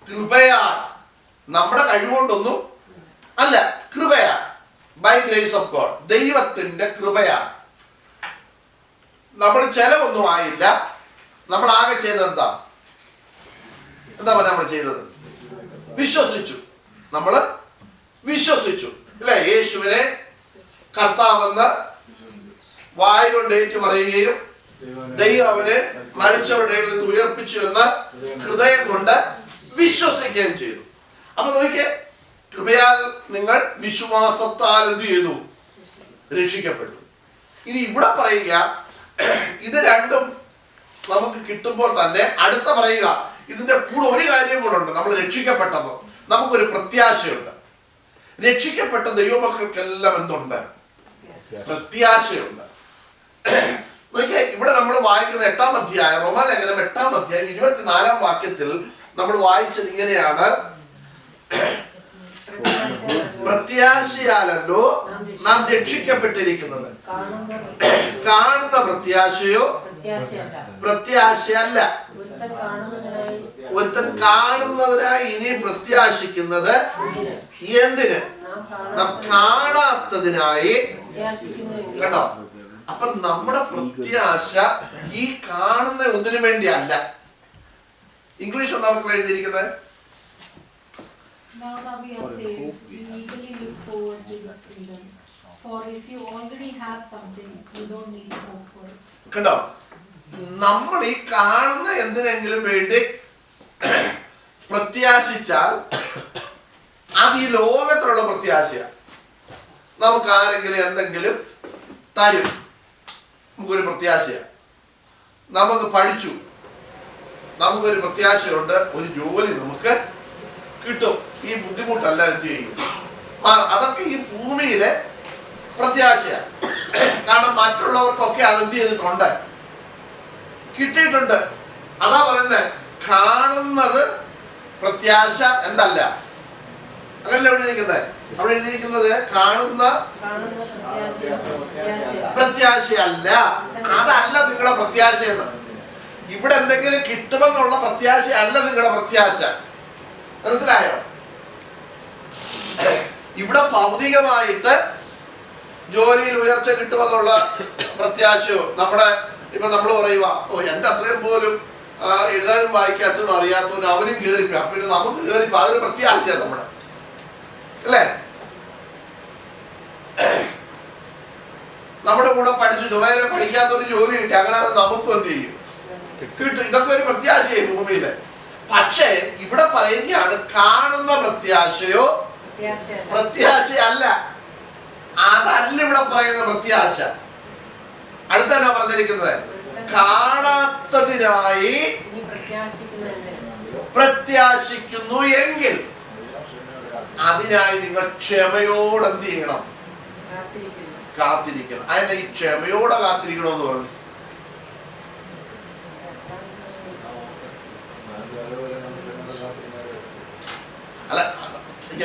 [SPEAKER 1] കൃപയാൽ, നമ്മുടെ കഴിവുകൊണ്ടൊന്നും അല്ല, കൃപയാൽ, ബൈ ഗ്രേസ് ഓഫ് ഗോഡ്, ദൈവത്തിന്റെ കൃപയാൽ. നമ്മൾ ചെലവൊന്നും ആയില്ല. നമ്മൾ ആകെ ചെയ്തത് എന്താ നമ്മൾ ചെയ്തത്? വിശ്വസിച്ചു. നമ്മൾ വിശ്വസിച്ചു. അല്ലെ? യേശുവിനെ കർത്താവെന്ന് വായ കൊണ്ട് ഏറ്റു പറയുകയും ദൈവം അവനെ മരിച്ചവരുടെ നിന്ന് ഉയർപ്പിച്ചു എന്ന് ഹൃദയം കൊണ്ട് വിശ്വസിക്കുകയും ചെയ്തു. അപ്പൊ നോക്കിയേ, കൃപയാൽ നിങ്ങൾ വിശ്വാസത്താൽ എന്ത് ചെയ്തു? രക്ഷിക്കപ്പെട്ടു. ഇനി ഇവിടെ പറയുക, ഇത് രണ്ടും നമുക്ക് കിട്ടുമ്പോൾ തന്നെ അടുത്ത പറയുക, ഇതിന്റെ കൂടെ ഒരു കാര്യം കൂടെ ഉണ്ട്. നമ്മൾ രക്ഷിക്കപ്പെട്ടപ്പോൾ നമുക്കൊരു പ്രത്യാശയുണ്ട്. രക്ഷിക്കപ്പെട്ട ദൈവമക്കൾക്കെല്ലാം എന്തുണ്ട്? പ്രത്യാശയുണ്ട്. നോക്കിയേ, ഇവിടെ നമ്മൾ വായിക്കുന്ന 8-ാം അധ്യായം, റോമാലേഖനം 8-ാം അധ്യായം 24-ാം വാക്യത്തിൽ നമ്മൾ വായിച്ചത് ഇങ്ങനെയാണ്: പ്രത്യാശയാലല്ലോ നാം രക്ഷിക്കപ്പെട്ടിരിക്കുന്നത്. കാണുന്ന പ്രത്യാശയോ പ്രത്യാശയല്ല. ഒരുത്തൻ കാണുന്നതിനായി ഇനി പ്രത്യാശിക്കുന്നത് എന്തിന്? നാം കാണാത്തതിനായി. കണ്ടോ? അപ്പൊ നമ്മുടെ പ്രത്യാശ ഈ കാണുന്ന ഒന്നിനു വേണ്ടി അല്ല. ഇംഗ്ലീഷ് നമുക്ക് എഴുതിയിരിക്കുന്നത്,
[SPEAKER 3] Now that we are saved, we eagerly look forward to this freedom. For if you already have something, you don't need to hope for it.
[SPEAKER 1] കണ്ടോ? നമ്മൾ ഈ കാണുന്ന എന്തിനെങ്കിലും വേണ്ടി പ്രത്യാശിച്ചാൽ അത് ഈ ലോകത്തിലുള്ള പ്രത്യാശയാണ്. നമുക്ക് ആരെങ്കിലും എന്തെങ്കിലും തരും, നമുക്കൊരു പ്രത്യാശയാണ്. നമുക്ക് പഠിച്ചു, നമുക്കൊരു പ്രത്യാശയുണ്ട്, ഒരു ജോലി നമുക്ക് കിട്ടും, ഈ ബുദ്ധിമുട്ടല്ല എന്ത് ചെയ്യും. അതൊക്കെ ഈ ഭൂമിയിലെ പ്രത്യാശയാണ്. കാരണം മറ്റുള്ളവർക്കൊക്കെ അതെന്ത് ചെയ്തിട്ടുണ്ട്, കിട്ടിയിട്ടുണ്ട്. അതാ പറയുന്നത്, കാണുന്നത് പ്രത്യാശ എന്തല്ല. അങ്ങനല്ല എവിടെ ഇരിക്കുന്നത്? അവിടെ എഴുതിയിരിക്കുന്നത് കാണുന്ന പ്രത്യാശയല്ല. അതല്ല നിങ്ങളുടെ പ്രത്യാശ എന്ന്. ഇവിടെ എന്തെങ്കിലും കിട്ടുമെന്നുള്ള പ്രത്യാശ അല്ല നിങ്ങളുടെ പ്രത്യാശ. മനസ്സിലായോ? ഇവിടെ ഭൗതികമായിട്ട് ജോലിയിൽ ഉയർച്ച കിട്ടുമെന്നുള്ള പ്രത്യാശയോ, നമ്മുടെ ഇപ്പൊ നമ്മൾ പറയുക, ഓ എന്റെ അത്രയും പോലും എഴുതാനും വായിക്കാത്തവനും അറിയാത്തവനും അവനും കയറിപ്പോ, പിന്നെ നമുക്ക് കയറിപ്പോ, അതൊരു പ്രത്യാശയാണ് നമ്മുടെ, അല്ലേ? നമ്മുടെ കൂടെ പഠിച്ചു ചുമതല പഠിക്കാത്തൊരു ജോലി കിട്ടി, അങ്ങനെ നമുക്കും എന്ത് ചെയ്യും? കിട്ടും. ഇതൊക്കെ ഒരു പ്രത്യാശയായി ഭൂമിയില്. പക്ഷേ ഇവിടെ പറയുകയാണ്, കാണുന്ന പ്രത്യാശയോ പ്രത്യാശയല്ല. അതല്ല ഇവിടെ പറയുന്ന പ്രത്യാശ. അടുത്താണ് പറഞ്ഞിരിക്കുന്നത്, കാണാത്തതിനായി പ്രത്യാശിക്കുന്നു എങ്കിൽ അതിനായി നിങ്ങൾ ക്ഷമയോടെ എന്ത് ചെയ്യണം? കാത്തിരിക്കണം. അതിനെ ഈ ക്ഷമയോടെ കാത്തിരിക്കണമെന്ന് പറഞ്ഞു. അല്ല,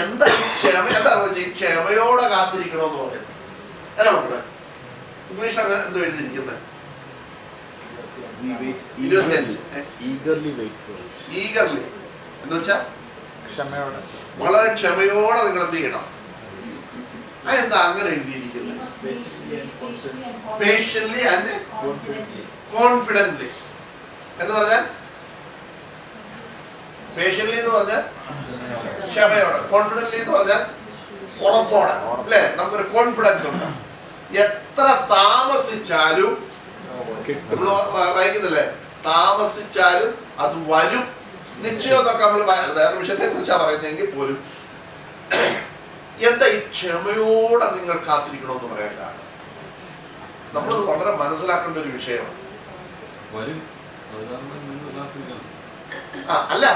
[SPEAKER 1] എന്താ ക്ഷമ? എന്താ ക്ഷമയോടെ കാത്തിരിക്കണമെന്ന് പറയുന്നത്? അല്ല മക്കളെ, ഇംഗ്ലീഷ് അങ്ങനെ എന്തോ എഴുതിയിരിക്കുന്നത്? ഈഗർലി എന്ന് വെച്ചാ വളരെ ക്ഷമയോടെ നിങ്ങൾ എന്ത് ചെയ്യണം. അതെന്താ അങ്ങനെ എഴുതിയിരിക്കുന്നത്? പേഷ്യൻലി ആൻഡ് കോൺഫിഡന്റ്ലി എന്ന് പറഞ്ഞാൽ, പേഷ്യൻലി എന്ന് പറഞ്ഞാൽ ക്ഷമയോടെ, കോൺഫിഡന്റ്ലി എന്ന് പറഞ്ഞാൽ ഉറപ്പോടെ, അല്ലേ? നമുക്കൊരു കോൺഫിഡൻസ് ഉണ്ട്. എത്ര താമസിച്ചാലും നമ്മൾ വായിക്കുന്നില്ലേ, താമസിച്ചാലും അത് വരും നിശ്ചയം എന്നൊക്കെ നമ്മൾ വേറെ വിഷയത്തെ കുറിച്ചാണ് പറയുന്നതെങ്കിൽ പോലും എന്താ ഈ ക്ഷമയോടെ നിങ്ങൾ കാത്തിരിക്കണമെന്ന് പറയാൻ കാരണം നമ്മളത് വളരെ മനസ്സിലാക്കേണ്ട ഒരു വിഷയമാണ്. അല്ല,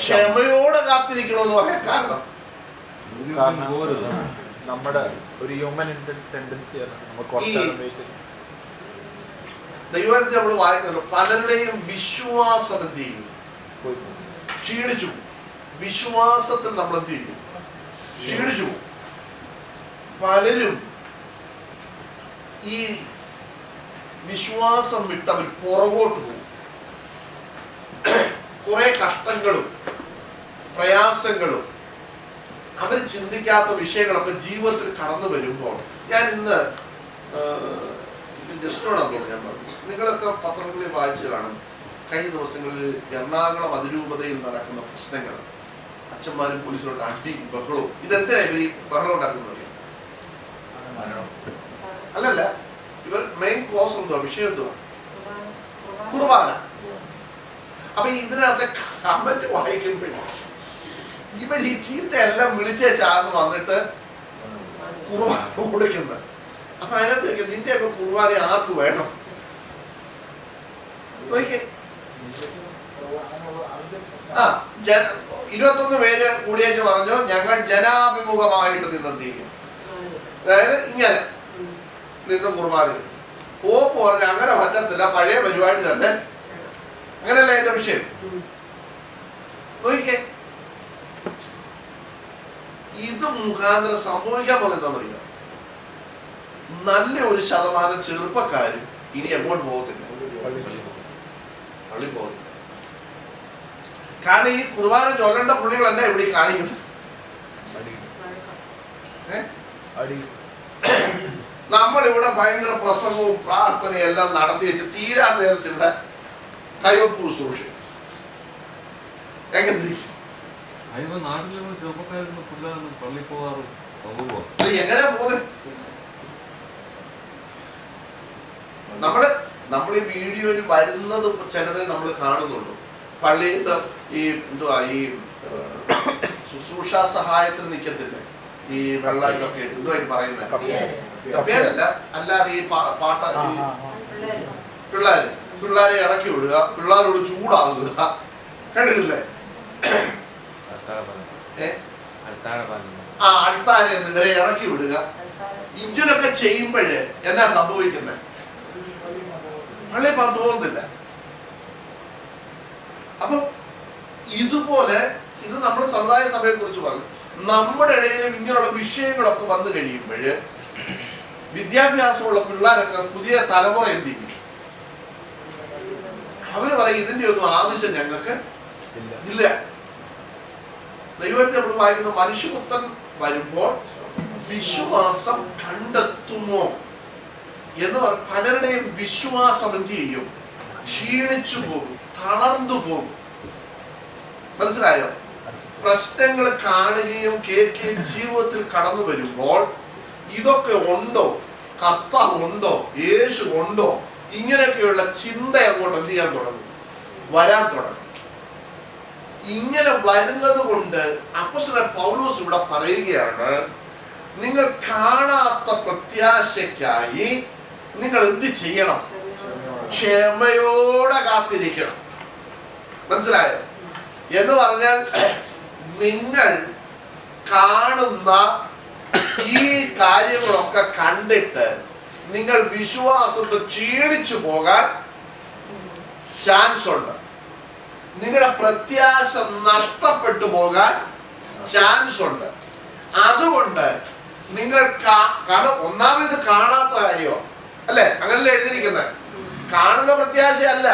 [SPEAKER 1] ക്ഷമയോടെ കാത്തിരിക്കണമെന്ന് പറയാൻ കാരണം
[SPEAKER 5] നമ്മുടെ ഒരു ഹ്യൂമൻ ടെൻഡൻസിയാണ്.
[SPEAKER 1] ദൈവത്തെ നമ്മൾ വായിക്കുന്നുണ്ട്, പലരുടെയും വിശ്വാസം എന്ത് ചെയ്യും? ക്ഷീണിച്ചു. വിശ്വാസത്തിൽ നമ്മൾ എന്ത് ചെയ്യും? ക്ഷീണിച്ചു. പലരും ഈ വിശ്വാസം വിട്ടവർ പുറകോട്ട് പോകും. കുറെ കഷ്ടങ്ങളും പ്രയാസങ്ങളും അവർ ചിന്തിക്കാത്ത വിഷയങ്ങളൊക്കെ ജീവിതത്തിൽ കടന്നു വരുമ്പോൾ, ഞാൻ ഇന്ന് ജസ്റ്റോടാന്ന് ഞാൻ പറഞ്ഞു, നിങ്ങളൊക്കെ പത്രങ്ങളിൽ വായിച്ചു കാണും, കഴിഞ്ഞ ദിവസങ്ങളിൽ എറണാകുളം അതിരൂപതയിൽ നടക്കുന്ന പ്രശ്നങ്ങൾ, അച്ഛന്മാരും പോലീസിലോട്ട് അടിയും ബഹളവും. ഇതെന്തിനാ ഇവർ ഈ ബഹളം ഉണ്ടാക്കുന്നത്? അല്ലല്ല, ഇവർ മെയിൻ കോസ് എന്തുവാ, വിഷയം എന്തുവാ? കുർബാന. അപ്പൊ ഇതിനകത്തെ കമന്റ് വായിക്കുമ്പോഴേ ഇവർ ഈ ചീത്തയെല്ലാം വിളിച്ചേച്ചാന്ന് വന്നിട്ട് കുർബാന കൊടുക്കുന്നത്. അപ്പൊ അതിനകത്ത് ചോദിക്കും, നിന്റെയൊക്കെ കുർബാന ആർക്ക് വേണം? നോക്കിക്കേ, 21 പേര് കൂടിയേച്ച് പറഞ്ഞു, ഞങ്ങൾ ജനാഭിമുഖമായിട്ട് നിന്നെത്തിക്കും. അതായത് ഇങ്ങനെ നിന്ന് കുർബാന. പോപ്പ് പറഞ്ഞ അങ്ങനെ പറ്റത്തില്ല, പഴയ പരിപാടി തന്നെ. അങ്ങനെയല്ല എന്റെ വിഷയം. നോക്കിക്കേ, ഇത് മുഖാന്തരം സംഭവിക്കാൻ പോലെ എന്താണെന്നറിയാം, നല്ല ഒരു ശതമാനം ചെറുപ്പക്കാരും ഇനി എങ്ങോട്ട് പോകത്തില്ല, പള്ളി പോകത്തില്ല. കാരണം ഈ കുർബാന ചൊല്ലേണ്ട പുള്ളികൾ തന്നെ ഇവിടെ കാണിക്കുന്നത്. നമ്മളിവിടെ ഭയങ്കര പ്രസംഗവും പ്രാർത്ഥനയും എല്ലാം നടത്തി വെച്ച് തീരാ നേരത്തിൽ ഇവിടെ കൈവപ്പൂ സൂക്ഷിക്കും. എങ്ങനെ എങ്ങനെയാ പോകുന്നത്? നമ്മൾ ഈ വീഡിയോയിൽ വരുന്നത് ചിലതേ നമ്മൾ കാണുന്നുള്ളൂ. പള്ളിയിൽ ഈ എന്തുവാ ഈ ശുശ്രൂഷ സഹായത്തിന് നിൽക്കത്തില്ലേ, ഈ വെള്ളം ഇതൊക്കെ എന്തുവാ പറയുന്നത്, കപ്പേരല്ല, അല്ലാതെ ഈ പാട്ട പിള്ളേരെ ഇറക്കി വിടുക, പിള്ളേരോട് ചൂടാവുക, കണ്ടിട്ടില്ലേ? അൾത്താരെ ഇവരെ ഇറക്കി വിടുക. ഇങ്ങനൊക്കെ ചെയ്യുമ്പോഴേ എന്നാ സംഭവിക്കുന്നത്? പള്ളി പോകാൻ തോന്നുന്നില്ല. അപ്പൊ ഇതുപോലെ ഇത് നമ്മുടെ സമുദായ സഭയെ കുറിച്ച് പറഞ്ഞു. നമ്മുടെ ഇടയിലും ഇങ്ങനെയുള്ള വിഷയങ്ങളൊക്കെ വന്നു കഴിയുമ്പോൾ വിദ്യാഭ്യാസമുള്ള പിള്ളേരൊക്കെ പുതിയ തലമുറ എന്ത് ചെയ്യും? അവര് പറയും, ഇതിന്റെ ഒന്നും ആവശ്യം ഞങ്ങൾക്ക് ഇല്ല. ദൈവത്തെ നമ്മൾ വായിക്കുന്ന, മനുഷ്യപുത്രൻ വരുമ്പോൾ വിശ്വാസം കണ്ടെത്തുമോ എന്ന് പറഞ്ഞ പലരുടെയും വിശ്വാസം എന്ത് ചെയ്യും? ക്ഷീണിച്ചു പോകും, തളർന്നു പോകും. മനസ്സിലായോ? പ്രശ്നങ്ങൾ കാണുകയും കേൾക്കുകയും ജീവിതത്തിൽ കടന്നു വരുമ്പോൾ ഇതൊക്കെ ഉണ്ടോ, കർത്താവ് ഉണ്ടോ, യേശു ഉണ്ടോ, ഇങ്ങനെയൊക്കെയുള്ള ചിന്ത അങ്ങോട്ട് എന്ത് ചെയ്യാൻ തുടങ്ങും? വരാൻ തുടങ്ങും. ഇങ്ങനെ വരുന്നത് കൊണ്ട് അപ്പോസ്തലൻ പൗലോസ് ഇവിടെ പറയുകയാണ്, നിങ്ങൾ കാണാത്ത പ്രത്യാശയ്ക്കായി നിങ്ങൾ എന്ത് ചെയ്യണം? ക്ഷമയോടെ കാത്തിരിക്കണം. മനസ്സിലായോ? എന്ന് പറഞ്ഞാൽ നിങ്ങൾ കാണുന്ന ഈ കാര്യങ്ങളൊക്കെ കണ്ടിട്ട് നിങ്ങൾ വിശ്വാസത്തിൽ ക്ഷീണിച്ചു പോകാൻ ചാൻസ് ഉണ്ട്. നിങ്ങളുടെ പ്രത്യാശ നഷ്ടപ്പെട്ടു പോകാൻ ചാൻസ് ഉണ്ട്. അതുകൊണ്ട് നിങ്ങൾ ഒന്നാമത് കാണാത്ത കാര്യമോ അല്ലെ, അങ്ങനല്ലേ എഴുതിയിരിക്കുന്നത്? കാണുന്ന പ്രത്യാശയല്ല,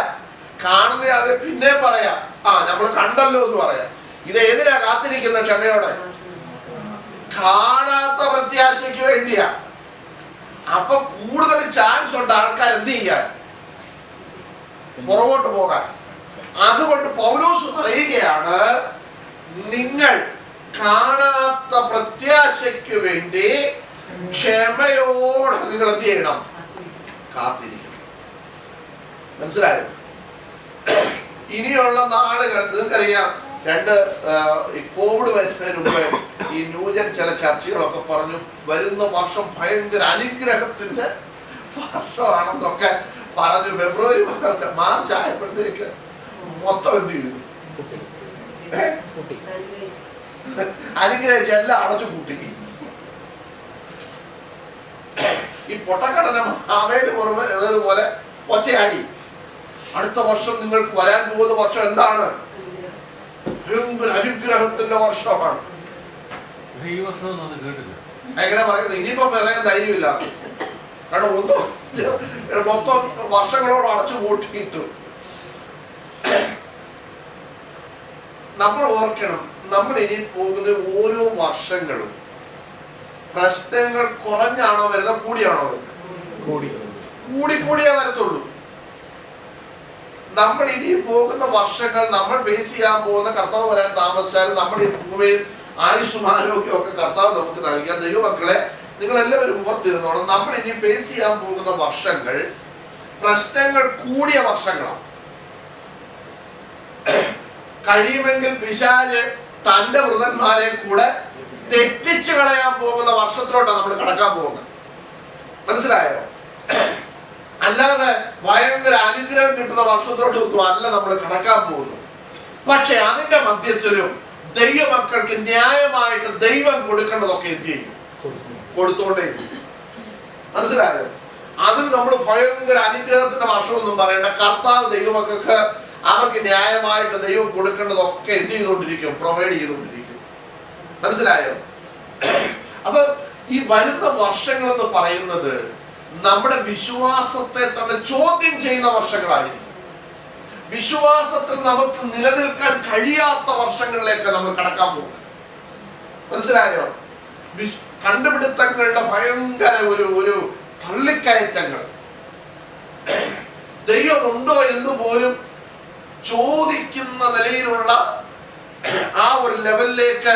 [SPEAKER 1] കാണുന്ന അത് പിന്നെ പറയാം, നമ്മൾ കണ്ടല്ലോ എന്ന് പറയാം. ഇത് ഏതിനാ കാത്തിരിക്കുന്ന? ക്ഷമയോടെ. കാണാത്ത പ്രത്യാശയ്ക്ക് വേണ്ടിയാ. അപ്പൊ കൂടുതൽ ചാൻസ് ഉണ്ട് ആൾക്കാർ എന്ത് ചെയ്യാൻ? പുറകോട്ട് പോകാൻ. അതുകൊണ്ട് പൗലോസ് പറയുകയാണ്, നിങ്ങൾ കാണാത്ത പ്രത്യാശ പ്രത്യാശയ്ക്ക് വേണ്ടി ക്ഷമയോടെ നിങ്ങൾ എന്ത് ചെയ്യണം? കാത്തിരിക്കണം. മനസ്സിലായോ? ഇനിയുള്ള നാളുകൾ നിങ്ങൾക്കറിയാം, ഈ കോവിഡ് വരുന്നതിന് മുമ്പ് ഈ ന്യൂജൻ ചില ചർച്ചകളൊക്കെ പറഞ്ഞു വരുന്ന വർഷം ഭയങ്കര അനുഗ്രഹത്തിന്റെ വർഷമാണെന്നൊക്കെ പറഞ്ഞു. ഫെബ്രുവരി മാർച്ച് ആയപ്പോഴത്തേക്ക് മൊത്തം എന്ത് ചെയ്തു? അനുഗ്രഹിച്ച് എല്ലാം അടച്ചു കൂട്ടി. ഈ പൊട്ടക്കടന മാവേല് പോലെ ഒറ്റയാടി. അടുത്ത വർഷം നിങ്ങൾക്ക് വരാൻ പോകുന്ന വർഷം എന്താണ്? ഭയങ്കര അനുഗ്രഹത്തിന്റെ വർഷമാണ്. എങ്ങനെ പറയുന്നത്? ഇനിയിപ്പോ പറയാൻ ധൈര്യമില്ല. കാരണം മൊത്തം വർഷങ്ങളോളം അടച്ചു കൂട്ടിയിട്ടു. നമ്മൾ ഓർക്കണം, നമ്മൾ ഇനി പോകുന്ന ഓരോ വർഷങ്ങളും പ്രശ്നങ്ങൾ കുറഞ്ഞാണോ വരുന്നത്, കൂടിയാണോ വരുന്നത്? കൂടിയേ വരത്തുള്ളൂ. നമ്മൾ ഇനി പോകുന്ന വർഷങ്ങൾ നമ്മൾ ഫേസ് ചെയ്യാൻ പോകുന്ന, കർത്താവ് വരാൻ താമസിച്ചാലും നമ്മൾ ഈ ഭൂമിയിൽ ആയുസ്സും ആരോഗ്യവും ഒക്കെ കർത്താവ് നമുക്ക് നൽകിയ ദൈവമക്കളെ നിങ്ങൾ എല്ലാവരും ഓർത്തിരുന്നോണം. നമ്മൾ ഇനി ഫേസ് ചെയ്യാൻ പോകുന്ന വർഷങ്ങൾ പ്രശ്നങ്ങൾ കൂടിയ വർഷങ്ങളാണ്. കഴിയുമെങ്കിൽ പിശാച് തന്റെ വൃതന്മാരെ കൂടെ തെറ്റിച്ചു കളയാൻ പോകുന്ന വർഷത്തിലോട്ടാണ് നമ്മൾ കടക്കാൻ പോകുന്നത്. മനസ്സിലായോ? അല്ലാതെ ഭയങ്കര അനുഗ്രഹം കിട്ടുന്ന വർഷത്തിലോട്ടൊന്നും അല്ല നമ്മൾ കടക്കാൻ പോകുന്നത്. പക്ഷെ അതിന്റെ മധ്യത്തിലും ദൈവമക്കൾക്ക് ന്യായമായിട്ട് ദൈവം കൊടുക്കേണ്ടതൊക്കെ എന്ത് ചെയ്യും? കൊടുത്തോണ്ടേ. മനസ്സിലായോ? അതിന് നമ്മൾ ഭയങ്കര അനുഗ്രഹത്തിന്റെ വർഷമൊന്നും പറയേണ്ട. കർത്താവ് ദൈവമക്കൾക്ക് അവർക്ക് ന്യായമായിട്ട് ദൈവം കൊടുക്കേണ്ടതൊക്കെ എന്ത് ചെയ്തുകൊണ്ടിരിക്കും? പ്രൊവൈഡ് ചെയ്തുകൊണ്ടിരിക്കും. മനസ്സിലായോ? അപ്പൊ ഈ വരുന്ന വർഷങ്ങൾ എന്ന് പറയുന്നത് നമ്മുടെ വിശ്വാസത്തെ തന്നെ ചോദ്യം ചെയ്യുന്ന വർഷങ്ങളായിരിക്കും. വിശ്വാസത്തിൽ നമുക്ക് നിലനിൽക്കാൻ കഴിയാത്ത വർഷങ്ങളിലേക്ക് നമ്മൾ കടക്കാൻ പോകുന്നത്. മനസ്സിലായോ? കണ്ടുപിടുത്തങ്ങളുടെ ഭയങ്കര ഒരു തള്ളിക്കയറ്റങ്ങൾ, ദൈവമുണ്ടോ എന്ന് പോലും ചോദിക്കുന്ന നിലയിലുള്ള ആ ഒരു ലെവലിലേക്ക്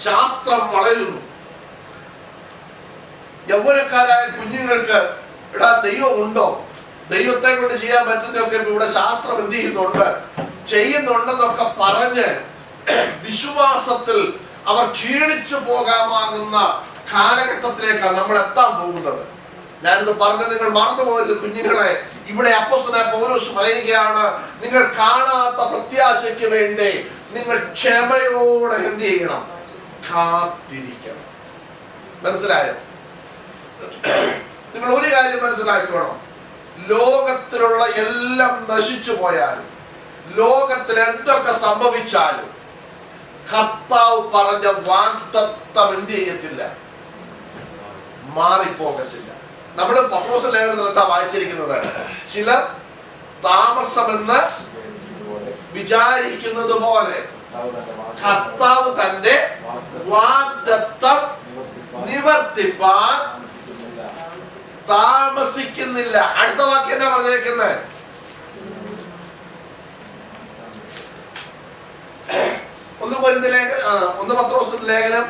[SPEAKER 1] ശാസ്ത്രം വളരുന്നു. യൗവനക്കാരായ കുഞ്ഞുങ്ങൾക്ക് എടാ ദൈവമുണ്ടോ, ദൈവത്തെ കൊണ്ട് ചെയ്യാൻ പറ്റുന്നതൊക്കെ ഇവിടെ ശാസ്ത്രം എന്ത് ചെയ്യുന്നുണ്ടെന്നൊക്കെ പറഞ്ഞ് വിശ്വാസത്തിൽ അവർ ക്ഷീണിച്ചു പോകാമാകുന്ന കാലഘട്ടത്തിലേക്കാണ് നമ്മൾ എത്താൻ പോകുന്നത്. ഞാനിത് പറഞ്ഞ് നിങ്ങൾ മറന്നുപോകരുത് കുഞ്ഞുങ്ങളെ. ഇവിടെ അപ്പോസ്തലനായ പൗലോസ് പറയുകയാണ്, നിങ്ങൾ കാണാത്ത പ്രത്യാശയ്ക്ക് വേണ്ടി നിങ്ങൾ ക്ഷമയോടെ എന്ത് ചെയ്യണം? കാത്തിരിക്കണം. മനസ്സിലായോ? നിങ്ങൾ ഒരു കാര്യം മനസ്സിലാക്കണം, ലോകത്തിലുള്ള എല്ലാം നശിച്ചു പോയാലും ലോകത്തിൽ എന്തൊക്കെ സംഭവിച്ചാലും കർത്താവ് പറഞ്ഞ വാഗ്ദത്തം എന്ത് ചെയ്യത്തില്ല? മാറിപ്പോകത്തില്ല. നമ്മുടെ പത്രോസ് ലേഖനത്തിൽ എന്താ വായിച്ചിരിക്കുന്നത്? ചിലർ താമസമെന്ന് വിചാരിക്കുന്നത് പോലെ കർത്താവ് തന്റെ വാഗ്ദത്തം നിവർത്തിപ്പാൻ താമസിക്കുന്നില്ല. അടുത്ത വാക്യം എന്താ പറഞ്ഞേക്കുന്നത്? ഒന്ന് പത്രോസ് ലേഖനം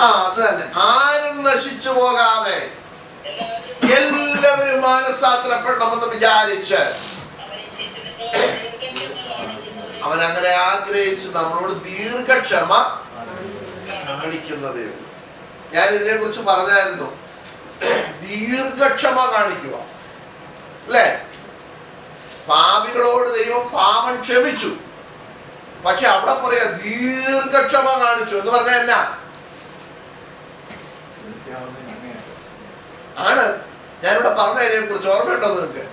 [SPEAKER 1] അത് തന്നെ. ആരും നശിച്ചു പോകാതെ എല്ലാവരും മാനസാന്തരപ്പെടണമെന്ന് വിചാരിച്ച് അവൻ അങ്ങനെ ആഗ്രഹിച്ച് നമ്മളോട് ദീർഘക്ഷമ കാണിക്കുന്നതേ ഉള്ളൂ. ഞാൻ ഇതിനെ കുറിച്ച് പറഞ്ഞായിരുന്നു. ദീർഘക്ഷമ കാണിക്കുക അല്ലേ? പാപികളോട് ദൈവം പാപം ക്ഷമിച്ചു, പക്ഷെ അവിടെ പറയാ ദീർഘക്ഷമ കാണിച്ചു എന്ന് പറഞ്ഞാൽ എന്നാ ആണ്? ഞാനിവിടെ പറഞ്ഞതിനെ കുറിച്ച് ഓർമ്മയുണ്ടോ നിങ്ങൾക്ക്?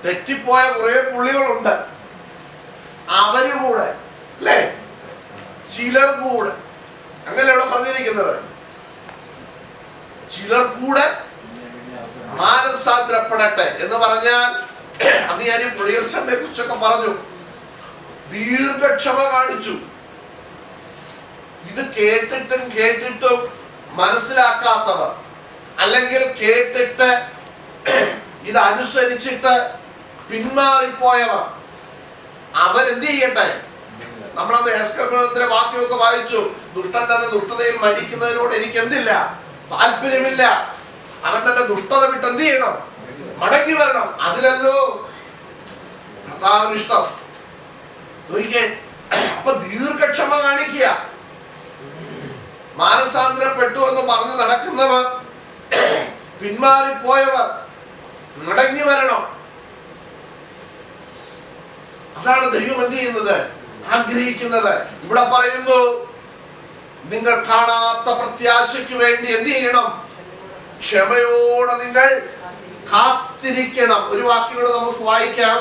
[SPEAKER 1] തെറ്റിപ്പോയ കുറെ പുള്ളികളുണ്ട്, അവര് കൂടെ അല്ലേ, ചിലർ കൂടെ, അങ്ങനെ ഇവിടെ പറഞ്ഞിരിക്കുന്നത്, ചിലർ കൂടെ മാനസാന്തരപ്പെടട്ടെ എന്ന് പറഞ്ഞാൽ, അന്ന് ഞാൻ ഈ പുള്ളിയെ കുറിച്ചൊക്കെ പറഞ്ഞു, ദീർഘക്ഷമ കാണിച്ചു. ഇത് കേട്ടിട്ടും മനസ്സിലാക്കാത്തവർ, അല്ലെങ്കിൽ കേട്ടിട്ട് ഇതനുസരിച്ചിട്ട് പിന്മാറിപ്പോയവർ, അവർ അവരെന്ത് ചെയ്യട്ടെ? നമ്മളന്ന് എസ്കർത്തിന്റെ വാക്യമൊക്കെ വായിച്ചു. ദുഷ്ടൻ തന്നെ ദുഷ്ടതയിൽ മരിക്കുന്നതിനോട് എനിക്ക് എന്തില്ല, താല്പര്യമില്ല. അവൻ തന്നെ ദുഷ്ടത വിട്ട് എന്ത് ചെയ്യണം? മടങ്ങി വരണം. അതിലല്ലോ കർത്താവിന് ഇഷ്ടം. നോക്കിക്കേ, അപ്പൊ ദീർഘക്ഷമ കാണിക്കുക. മാനസാന്തരപ്പെട്ടു എന്ന് പറഞ്ഞ് നടക്കുന്നവർ, പിന്മാറിപ്പോയവർ മടങ്ങി വരണം. അതാണ് ദൈവം എന്ത് ചെയ്യുന്നത്, ആഗ്രഹിക്കുന്നത്. ഇവിടെ പറയുന്നു, നിങ്ങൾ കാണാത്ത പ്രത്യാശയ്ക്ക് വേണ്ടി എന്ത് ചെയ്യണം? ക്ഷമയോടെ നിങ്ങൾ കാത്തിരിക്കണം. ഒരു വാക്കിലൂടെ നമുക്ക് വായിക്കാം.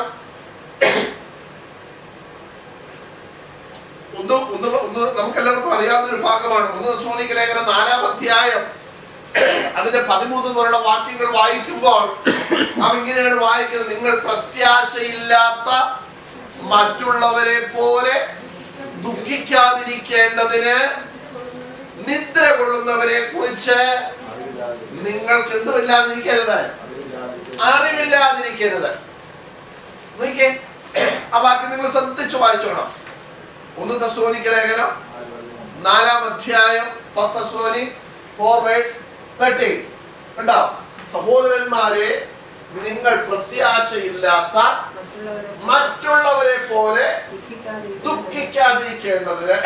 [SPEAKER 1] നമുക്ക് എല്ലാവർക്കും അറിയാവുന്ന ഒരു ഭാഗമാണ്. 1 തെസ്സലോനിക്ക ലേഖനം 4-ാം അധ്യായം അതിന്റെ 13 മുതലുള്ള വാക്യങ്ങൾ വായിക്കുമ്പോൾ അവ ഇങ്ങനെയാണ് വായിക്കുന്നത്: നിങ്ങൾ പ്രത്യാശയില്ലാത്ത മറ്റുള്ളവരെ പോലെ ദുഃഖിക്കാതിരിക്കേണ്ടതിന് നിദ്ര കൊള്ളുന്നവരെ കുറിച്ച് നിങ്ങൾക്ക് എന്തുമില്ലാതിരിക്കരുത്, അറിവില്ലാതിരിക്കരുത്. നോക്കിയേ, ആ വാക്യം നിങ്ങൾ ശ്രദ്ധിച്ചു വായിച്ചോണം. 1 തെസ്സലോനിക്ക ലേഖനം 4-ാം അധ്യായം 1 Thessalonians 4:13 കണ്ടോ? സഹോദരന്മാരെ, നിങ്ങൾ പ്രത്യാശയില്ലാത്ത മറ്റുള്ളവരെ പോലെ ദുഃഖിക്കാതിരിക്കേണ്ടതിന്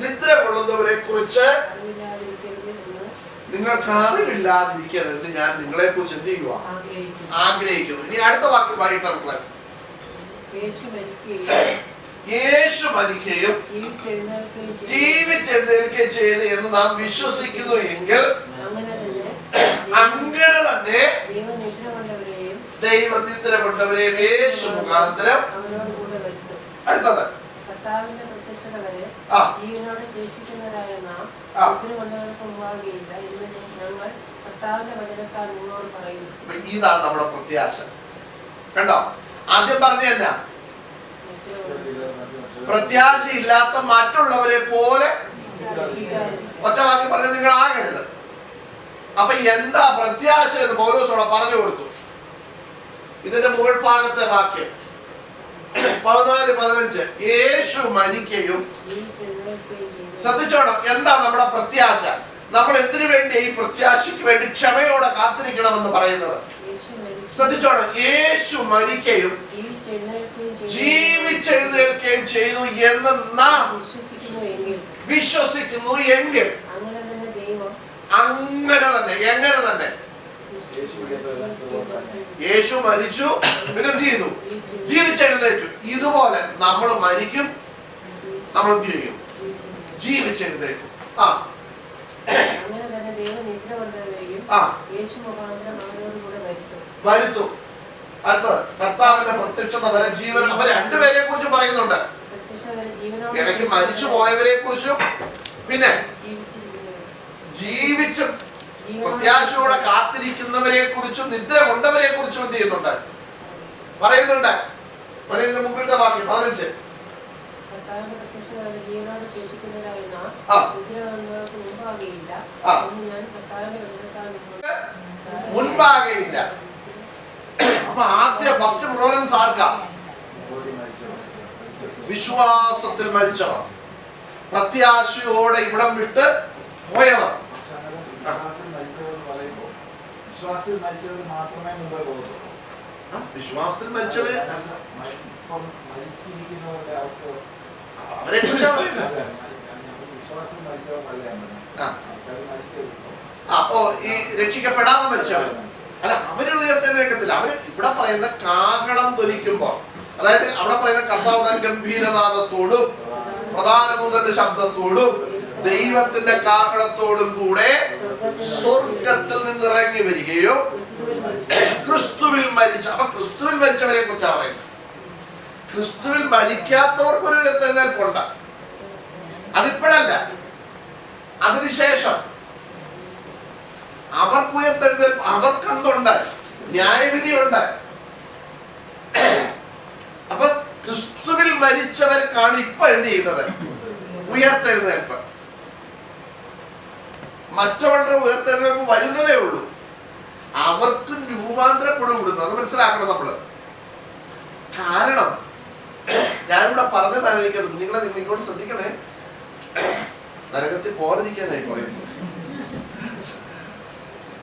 [SPEAKER 1] നിദ്ര കൊള്ളുന്നവരെ കുറിച്ച് നിങ്ങൾക്ക് അറിവില്ലാതിരിക്കരുത് ഞാൻ നിങ്ങളെ കുറിച്ച് എന്ത് ചെയ്യുക, ആഗ്രഹിക്കുന്നു. ഇനി അടുത്ത വാക്യം വായിട്ട് നമുക്ക് യേശു മരിക്കുകയും ജീവിച്ചെഴുന്നേൽക്കുകയും ചെയ്ത് എന്ന് നാം വിശ്വസിക്കുന്നു എങ്കിൽ അങ്ങനെ തന്നെ ദൈവം നിദ്ര കൊണ്ടവരെയും യേശു മുഖാന്തരം. അടുത്തത് ഇതാണ് നമ്മുടെ പ്രത്യാശ. കണ്ടോ? ആദ്യം പറഞ്ഞു തന്നെ പ്രത്യാശയില്ലാത്ത മറ്റുള്ളവരെ പോലെ ഒറ്റ വാക്യം പറഞ്ഞ നിങ്ങൾ ആകരുത്. അപ്പൊ എന്താ പ്രത്യാശ എന്ന് പൗലോസോടെ പറഞ്ഞു കൊടുത്തു. ഇതിന്റെ മുകൾ ഭാഗത്തെ വാക്യം 14-15 യേശു മരിക്കുകയും. ശ്രദ്ധിച്ചോണം, എന്താ നമ്മുടെ പ്രത്യാശ? നമ്മൾ എന്തിനു വേണ്ടി ഈ പ്രത്യാശയ്ക്ക് വേണ്ടി ക്ഷമയോടെ കാത്തിരിക്കണമെന്ന് പറയുന്നത്? ശ്രദ്ധിച്ചോണം, യേശു മരിക്കുകയും ജീവിച്ചെഴുന്നേൽക്കുകയും ചെയ്തു എന്ന് നാം വിശ്വസിക്കുന്നു എങ്കിൽ അങ്ങനെ തന്നെ. എങ്ങനെ തന്നെ? യേശു മരിച്ചു, പിന്നെ എന്ത് ചെയ്തു? ജീവിച്ചെഴുന്നേറ്റു. ഇതുപോലെ നമ്മൾ മരിക്കും, നമ്മൾ എന്ത് ചെയ്യും? ജീവിച്ചെഴുന്നേക്കും. വരുത്തും. അടുത്തത് കർത്താവിന്റെ പ്രത്യക്ഷത വരെ ജീവൻ. അവർ രണ്ടുപേരെ കുറിച്ച് പറയുന്നുണ്ട്. ഇടയ്ക്ക് മരിച്ചു പോയവരെ കുറിച്ചും പിന്നെ ജീവിച്ചും പ്രത്യാശയോടെ കാത്തിരിക്കുന്നവരെ കുറിച്ചും നിദ്ര കൊണ്ടവരെ കുറിച്ചും എന്ത് ചെയ്യുന്നുണ്ട്, പറയുന്നുണ്ട്. ഇതിന്റെ മുമ്പിലത്തെ വാക്യം 15 മുൻപാകെയില്ല. അപ്പൊ ആദ്യ ഫസ്റ്റ് പ്രിഫറൻസ് ആർക്കാ? വിശ്വാസത്തിൽ മരിച്ചവർ, പ്രത്യാശയോടെ ഇവിടം വിട്ട് പോയവർ.
[SPEAKER 4] വിശ്വാസത്തിൽ മരിച്ചവർ മാത്രമേ മുമ്പേ പോകുന്നുള്ളൂ.
[SPEAKER 1] വിശ്വാസത്തിൽ മരിച്ചവരെ
[SPEAKER 4] മരിച്ചിരിക്കുന്നവരുടെ അവസ്ഥ
[SPEAKER 1] അവരെ കുറിച്ചാ പറയുന്നത്.
[SPEAKER 4] വിശ്വാസത്തിൽ മരിച്ചവരല്ല.
[SPEAKER 1] അപ്പോ ഈ രക്ഷിക്കപ്പെടാതെ മരിച്ചവർ അല്ല, അവര് ഉയർത്തെഴുന്നേൽക്കത്തില്ല. അവര് ഇവിടെ പറയുന്ന കാഹളം ധ്വനിക്കുമ്പോ, അതായത് അവിടെ പറയുന്ന കർത്താവ് ഗംഭീരനാദത്തോടും പ്രധാന ദൂതന്റെ ശബ്ദത്തോടും ദൈവത്തിന്റെ കാഹളത്തോടും കൂടെ സ്വർഗത്തിൽ നിന്ന് ഇറങ്ങി വരികയും ക്രിസ്തുവിൽ മരിച്ച. അപ്പൊ ക്രിസ്തുവിൽ മരിച്ചവരെ കുറിച്ചാണ് പറയുന്നത്. ക്രിസ്തുവിൽ മരിക്കാത്തവർക്കൊരു ഉയർത്തെഴുന്നേൽപ്പുണ്ട്. അതിപ്പോഴല്ല, അതിനുശേഷം അവർക്ക് ഉയർത്തെഴുന്നേൽപ്പ്. അവർക്ക് എന്തുണ്ട്? ന്യായവിധിയുണ്ട്. അപ്പൊ ക്രിസ്തുവിൽ മരിച്ചവർക്കാണ് ഇപ്പൊ എന്ത് ചെയ്യുന്നത്? ഉയർത്തെഴുന്നേൽപ്പ്. മറ്റവരുടെ ഉയർത്തെഴുന്നേൽപ്പ് വരുന്നതേ ഉള്ളൂ. അവർക്കും രൂപാന്തരപ്പെടും. അത് മനസ്സിലാക്കണം നമ്മള്. കാരണം ഞാനിവിടെ പറഞ്ഞതാണ് എനിക്കത് കുഞ്ഞുങ്ങളെ നിങ്ങൾ ഇങ്ങോട്ട് ശ്രദ്ധിക്കണേ, നരകത്തിൽ പോകാതിരിക്കാനായി പറയുന്നത്.